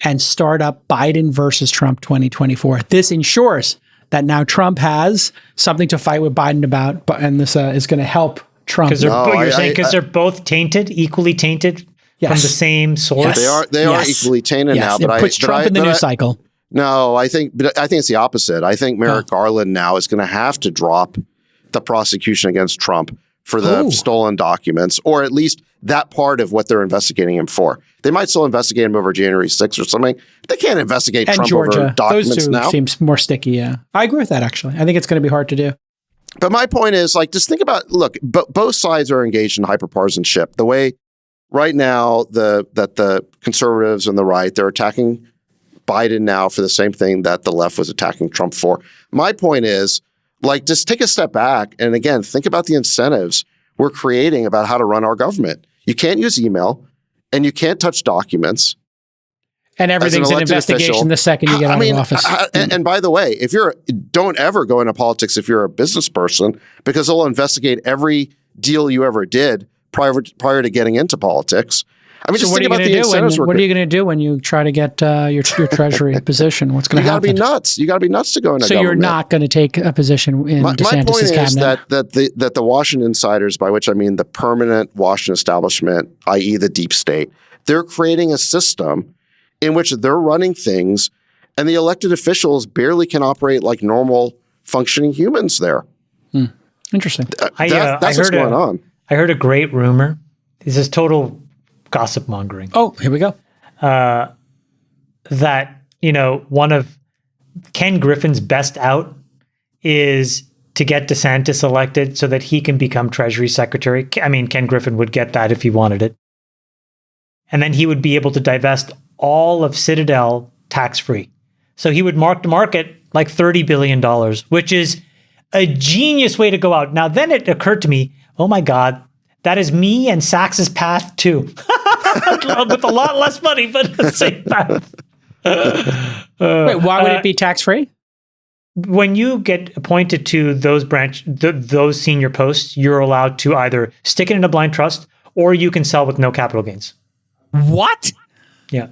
and start up Biden versus Trump 2024. This ensures that now Trump has something to fight with Biden about, and this is going to help Trump. Because they're both tainted, equally tainted from the same source. They are equally tainted now. But it puts Trump in the news cycle. No, I think it's the opposite. I think Merrick Garland now is going to have to drop the prosecution against Trump for the stolen documents, or at least that part of what they're investigating him for. They might still investigate him over January 6th or something. They can't investigate and Trump Georgia. over documents Those two now. Seems more sticky, yeah. I agree with that, actually. I think it's going to be hard to do. But my point is, just think about, look, both sides are engaged in hyperpartisanship. The way right now that the conservatives and the right, they're attacking Biden now for the same thing that the left was attacking Trump for. My point is, just take a step back and again, think about the incentives we're creating about how to run our government. You can't use email and you can't touch documents. And everything's an investigation official. The second you get out of office. And by the way, don't ever go into politics if you're a business person, because they'll investigate every deal you ever did prior to getting into politics. I mean, So just what are think you about going the to do? incentives. What are you going to do when you try to get your treasury position? What's going You to got to happen? be nuts. You got to be nuts to go into So government. you're not going to take a position in My point DeSantis' is cabinet? that the Washington insiders, by which I mean the permanent Washington establishment, i.e. the deep state, they're creating a system in which they're running things and the elected officials barely can operate like normal functioning humans there. Interesting. That's what's going on. I heard a great rumor. This is total gossip mongering. Oh, here we go. That, one of Ken Griffin's best out is to get DeSantis elected so that he can become Treasury Secretary. I mean, Ken Griffin would get that if he wanted it. And then he would be able to divest all of Citadel tax-free. So he would mark to market like $30 billion, which is a genius way to go out. Now, then it occurred to me, oh my God, that is me and Sachs's path too. With a lot less money, but the same path. Wait, why would it be tax-free? When you get appointed to those senior posts, you're allowed to either stick it in a blind trust or you can sell with no capital gains. What? Yeah.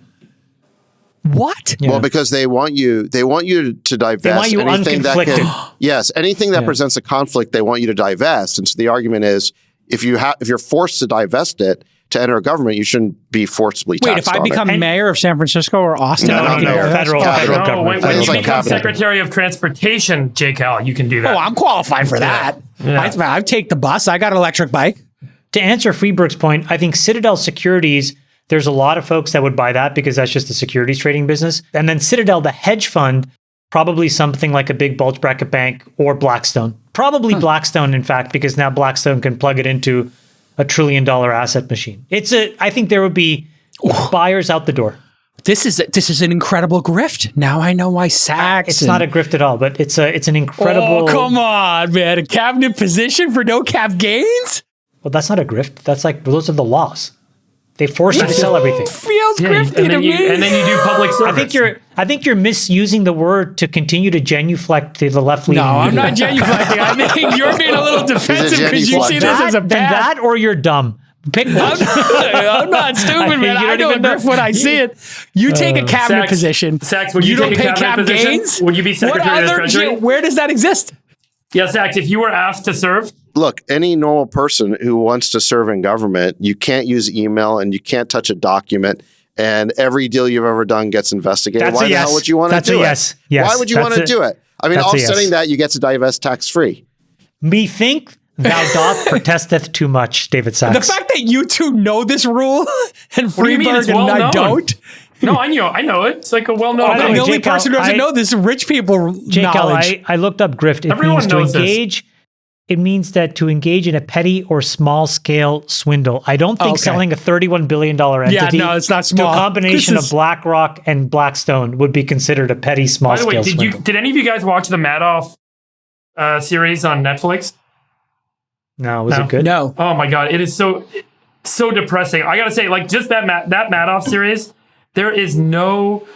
What? Yeah. Well, because they want you to divest They want you anything that unconflicted. anything that presents a conflict, they want you to divest. And so the argument is if you're forced to divest it to enter a government, you shouldn't be forcibly taxed. Wait, if I on become it. mayor of San Francisco or Austin, No, I can no, divest? federal Cabinet. government. When It's you like become cabinet. Secretary of Transportation, Jake Hall, you can do that. Oh, I'm qualified for that. Yeah. I take the bus. I got an electric bike. To answer Freeberg's point, I think Citadel Securities, there's a lot of folks that would buy that because that's just a securities trading business. And then Citadel, the hedge fund, probably something like a big bulge bracket bank or Blackstone. Probably Blackstone, in fact, because now Blackstone can plug it into a $1 trillion asset machine. I think there would be buyers out the door. This is an incredible grift. Now I know why Sachs. It's not a grift at all, but it's an incredible. Oh, come on, man! A cabinet position for no cap gains? Well, that's not a grift. That's like those are the laws. They force you to sell everything. Feels grifty and to then me. and then you do public service. I think you're misusing the word to continue to genuflect to the left leaning. No, I'm not genuflecting. I think you're being a little defensive because you see this as a bad. that or you're dumb. Pick one. I'm not stupid, man. I know a grift when I see it. You take a cabinet position. Sachs, would you don't take a pay cap cabinet position? gains. Would you be Secretary of the Treasury? Where does that exist? Yeah, Sachs, if you were asked to serve, Look, any normal person who wants to serve in government, you can't use email and you can't touch a document. And every deal you've ever done gets investigated. That's Why a the yes. hell would you want to That's do a it? yes. Yes. Why would you That's want to a- do it? I mean, that's a offsetting yes. that, you get to divest tax-free. Methink thou doth protesteth too much, David Sachs. The fact that you two know this rule and What do you mean? It's Freeberg and I well-known. don't. no, I know it. It's like a well-known. Oh, no, I'm wait, the only Jake, person who doesn't I- know this rich people Jake, knowledge. I looked up grift. It Everyone means to knows this. engage. It means that to engage in a petty or small scale swindle. I don't think Okay. selling a $31 billion entity no, it's not to small. a combination This of is- BlackRock and Blackstone would be considered a petty small By the way, scale swindle. did any of you guys watch the Madoff series on Netflix? No, was No. it good? No. Oh my god, it is so depressing. I gotta say, like just that Madoff series, there is no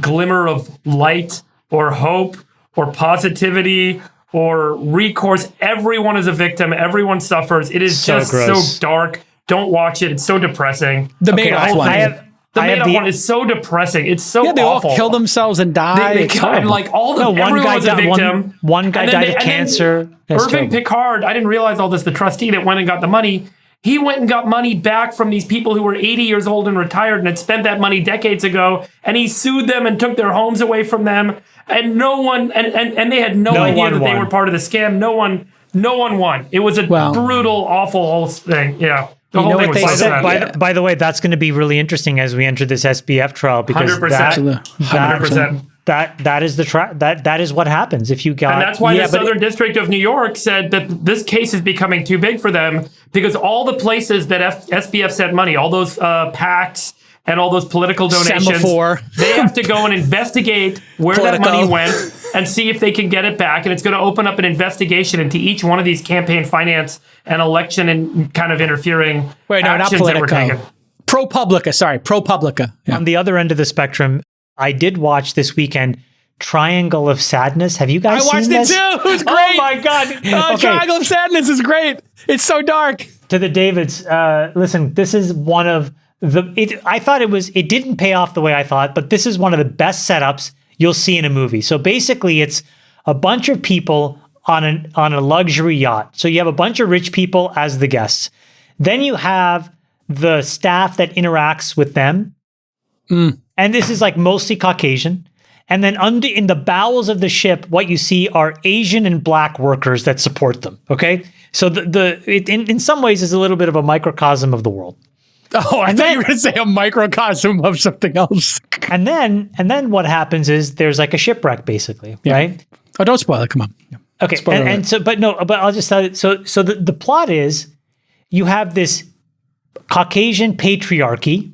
glimmer of light or hope or positivity or recourse. Everyone is a victim. Everyone suffers. It is So just gross. so dark. Don't watch it. It's so depressing. The Okay, Madoff one. The I have Madoff one is so depressing. It's so Yeah, they awful. all kill themselves and die. They It's and horrible. like all the No, one everyone guy was a died. victim. One guy And then died of and then cancer. That's Irving terrible. Picard, I didn't realize all this. The trustee that went and got the money, he went and got money back from these people who were 80 years old and retired and had spent that money decades ago, and he sued them and took their homes away from them. And no one and they had no idea one that they won. were part of the scam. No one won. It was a Well- brutal, awful whole thing. Yeah. The You whole know thing what was they so said? sad. By the way, that's going to be really interesting as we enter this SBF trial because 100%. 100%. that is the that is what happens if you got. And that's why Yeah, the but Southern District of New York said that this case is becoming too big for them because all the places that SBF sent money, all those PACs and all those political donations, Semaphore. they have to go and investigate where that Politico. money went and see if they can get it back. And it's going to open up an investigation into each one of these campaign finance and election and kind of interfering Wait, no, not actions that were taken. Politico. ProPublica. Sorry, ProPublica. Yeah. on the other end of the spectrum, I did watch this weekend Triangle of Sadness. Have you guys I watched seen it this? too. It was great. Oh my god! Okay, Triangle of Sadness is great. It's so dark. to the Davids, listen, this is one of I thought it didn't pay off the way I thought, but this is one of the best setups you'll see in a movie. So basically, it's a bunch of people on a luxury yacht. So you have a bunch of rich people as the guests. Then you have the staff that interacts with them. And this is like mostly Caucasian. And then in the bowels of the ship, what you see are Asian and Black workers that support them. Okay, so in some ways is a little bit of a microcosm of the world. Oh, I thought you were going to say a microcosm of something else. And then what happens is there's like a shipwreck, basically, right? Oh, don't spoil it. Come on. Yeah. Okay, but I'll just tell you. So the plot is you have this Caucasian patriarchy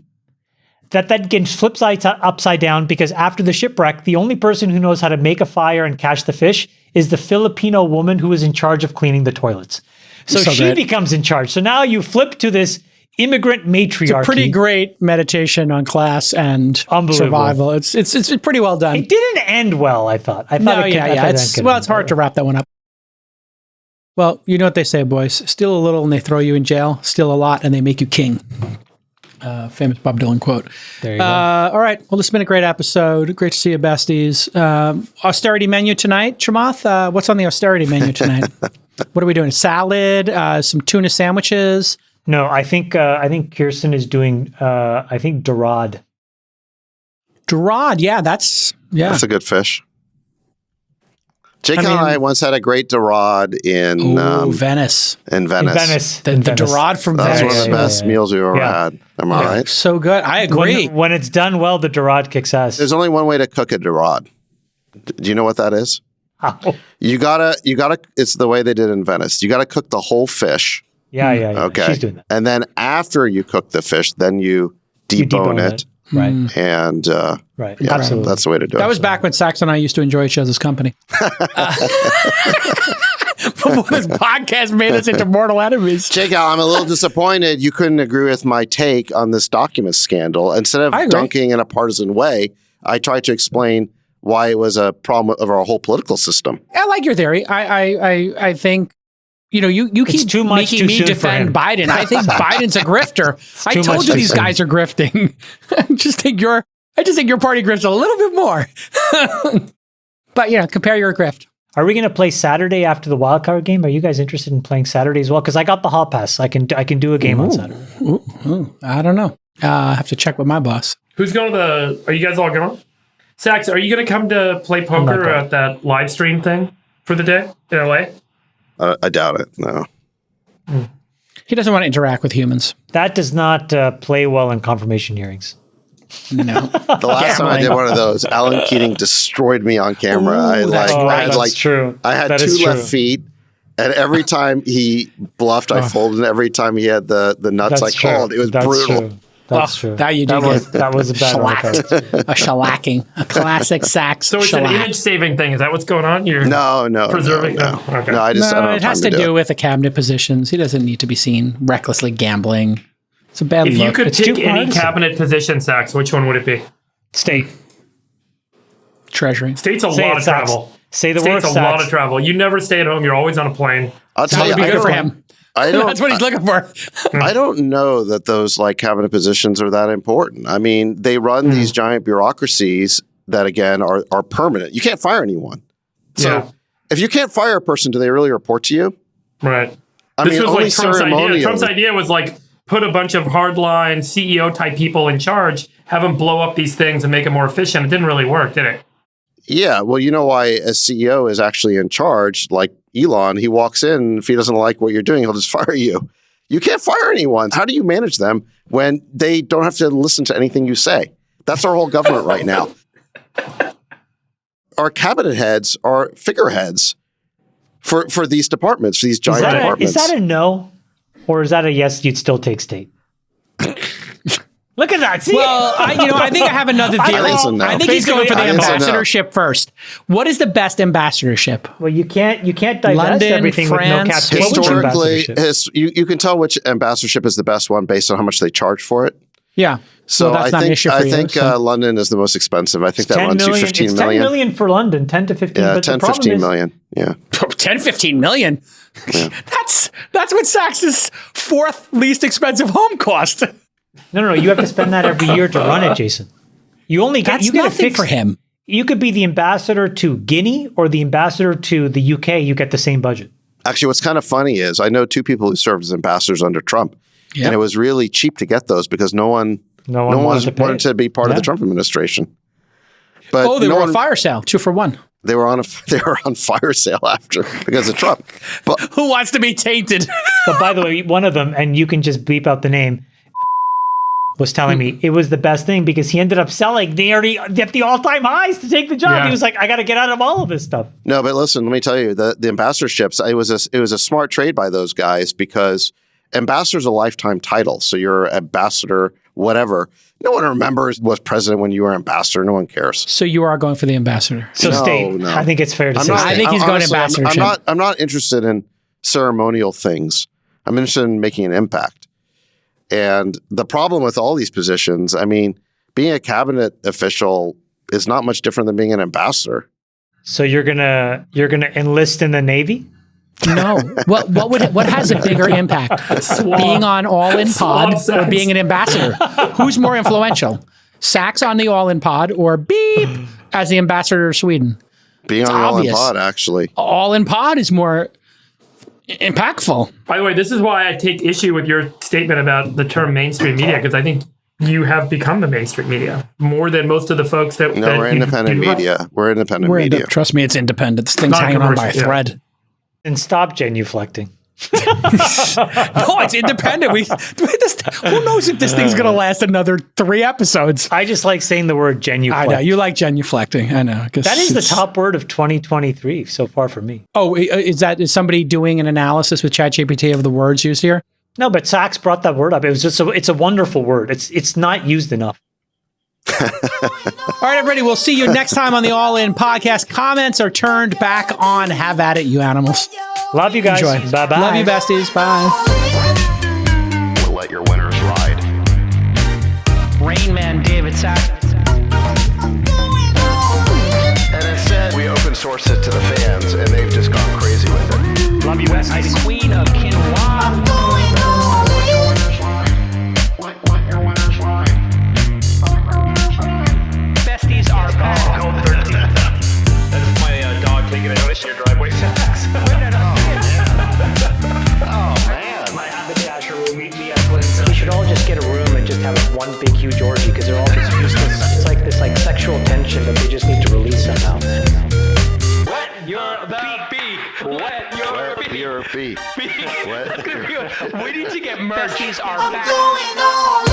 that gets flipped upside down because after the shipwreck, the only person who knows how to make a fire and catch the fish is the Filipino woman who is in charge of cleaning the toilets. So she becomes in charge. So now you flip to this immigrant matriarchy. It's a pretty great meditation on class and survival. It's pretty well done. It didn't end well, I thought. It's hard to wrap that one up. Well, you know what they say, boys. Steal a little and they throw you in jail. Steal a lot and they make you king. Famous Bob Dylan quote. There you go. All right. Well, this has been a great episode. Great to see you, besties. Austerity menu tonight, Chamath. What's on the austerity menu tonight? What are we doing? A salad, some tuna sandwiches. No, I think Kirsten is doing. I think Dorade. Dorade, yeah, that's a good fish. Jake and I once had a great Dorade in Venice. In Venice. The Dorade from Venice. That was one of the best meals we've ever had. Am I right? So good. I agree. When it's done well, the Dorade kicks ass. There's only one way to cook a Dorade. Do you know what that is? How? You gotta. It's the way they did in Venice. You gotta cook the whole fish. Yeah. Okay. She's doing that. And then after you cook the fish, then you debone it. Right. And right. Yeah, Absolutely. That's the way to do it. That was back when Sax and I used to enjoy each other's company. Before this podcast made us into mortal enemies. Jake, I'm a little disappointed you couldn't agree with my take on this document scandal. Instead of dunking in a partisan way, I tried to explain why it was a problem of our whole political system. I like your theory. I think, you keep making me defend Biden. I think Biden's a grifter. I told you these guys are grifting. I just think your party grifts a little bit more. But, compare your grift. Are we going to play Saturday after the wildcard game? Are you guys interested in playing Saturday as well? Because I got the hall pass. I can do a game on Saturday. I don't know. I have to check with my boss. Who's going to are you guys all going? Sax, are you going to come to play poker at that live stream thing for the day in LA? I doubt it. No. He doesn't want to interact with humans. That does not play well in confirmation hearings. No. The last time I did one of those, Alan Keating destroyed me on camera. That's true. I had two left feet, and every time he bluffed, I folded. And every time he had the nuts, I called. It was brutal. True. That's true. That was a bad a shellacking, a classic Sax. So it's shellac. an image saving thing. Is that what's going on? You're no, preserving. No. Okay. No, I don't have it has time to do with the cabinet positions. He doesn't need to be seen recklessly gambling. It's a bad If look. you could It's pick too any partisan. cabinet position, Sax, which one would it be? State. Treasury. State's a Say lot it, of Sax. travel. Say the State's word, a Sax. lot of travel. You never stay at home. You're always on a plane. I'll tell you, That would be good for him. That's what he's looking for. I don't know that those cabinet positions are that important. I mean, they run these giant bureaucracies that again are permanent. You can't fire anyone. So if you can't fire a person, do they really report to you? Right. This was only like Trump's idea. ceremonially. Trump's idea was put a bunch of hardline CEO type people in charge, have them blow up these things and make it more efficient. It didn't really work, did it? Yeah, well, you know why a CEO is actually in charge, like Elon, he walks in, if he doesn't like what you're doing, he'll just fire you. You can't fire anyone. How do you manage them when they don't have to listen to anything you say? That's our whole government right now. Our cabinet heads are figureheads for these departments, for these giant departments. Is that a no? Or is that a yes, you'd still take state? Look at that. See? Well, I think I have another theory. I think he's going for the ambassadorship first. What is the best ambassadorship? Well, you can't divest London, everything France, with no cap. Historically, you can tell which ambassadorship is the best one based on how much they charge for it. Yeah. So that's not an issue for you. I think London is the most expensive. I think that runs you 15 it's million. 10 million for London, 10 to 15. Yeah, but 10, the problem 15 is, million. Yeah. 10, 15 million. Yeah. That's what Sax's fourth least expensive home cost. No. You have to spend that every year to run it, Jason. You only get That's you get a nothing fixed for him. You could be the ambassador to Guinea or the ambassador to the UK. You get the same budget. Actually, what's kind of funny is I know two people who served as ambassadors under Trump, Yep. and it was really cheap to get those because no one wanted to be part of the Trump administration. But Oh, they were on fire sale, 2 for 1. They were on fire sale after because of Trump. But Who wants to be tainted? But by the way, one of them, and you can just bleep out the name, was telling me it was the best thing because he ended up selling. They already at the all-time highs to take the job. Yeah. He was like, I got to get out of all of this stuff. no, but listen, let me tell you, the ambassadorships, it was a smart trade by those guys because ambassador's a lifetime title. So you're ambassador, whatever. No one remembers was president when you were ambassador. No one cares. So you are going for the ambassador. So State, no. I think it's fair to say. I think he's going honestly, ambassadorship. I'm not interested in ceremonial things. I'm interested in making an impact. And the problem with all these positions, I mean, being a cabinet official is not much different than being an ambassador. So you're gonna enlist in the Navy? No. What has a bigger impact? Being on All In Pod or being an ambassador? Who's more influential? Sachs on the All In Pod or Beep as the ambassador of Sweden? Being on obvious. All In Pod, actually. All In Pod is more impactful. By the way, this is why I take issue with your statement about the term mainstream media, because I think you have become the mainstream media more than most of the folks that. No, we're independent media. We're independent media. Trust me, it's independent. This thing's Not hanging on by a commercial, yeah. thread. And stop genuflecting. No, it's independent. Who knows if this thing's going to last another 3 episodes? I just like saying the word genuflect. I know. You like genuflecting. I know. That is the top word of 2023 so far for me. Oh, is somebody doing an analysis with ChatGPT of the words used here? No, but Sachs brought that word up. It was just it's a wonderful word. It's not used enough. All right, everybody. We'll see you next time on the All In Podcast. Comments are turned back on. Have at it, you animals. Love you guys. Enjoy. Bye-bye. Love you, besties. Bye. We'll let your winners ride. Rain Man David Sachs. And instead, we open source it to the fans, and they've just gone crazy with it. Love you, Bestie. Queen of quinoa. Besties are gone. 13. That's my dog taking a notice in your driveway. Oh, man. My haberdasher will meet me at Clinton. We should all just get a room and just have one big huge orgy because they're all just useless. It's like this sexual tension that they just need to release somehow. Wet your beak. Wet your beak. Your feet. We need to get merch. Besties are back. Going all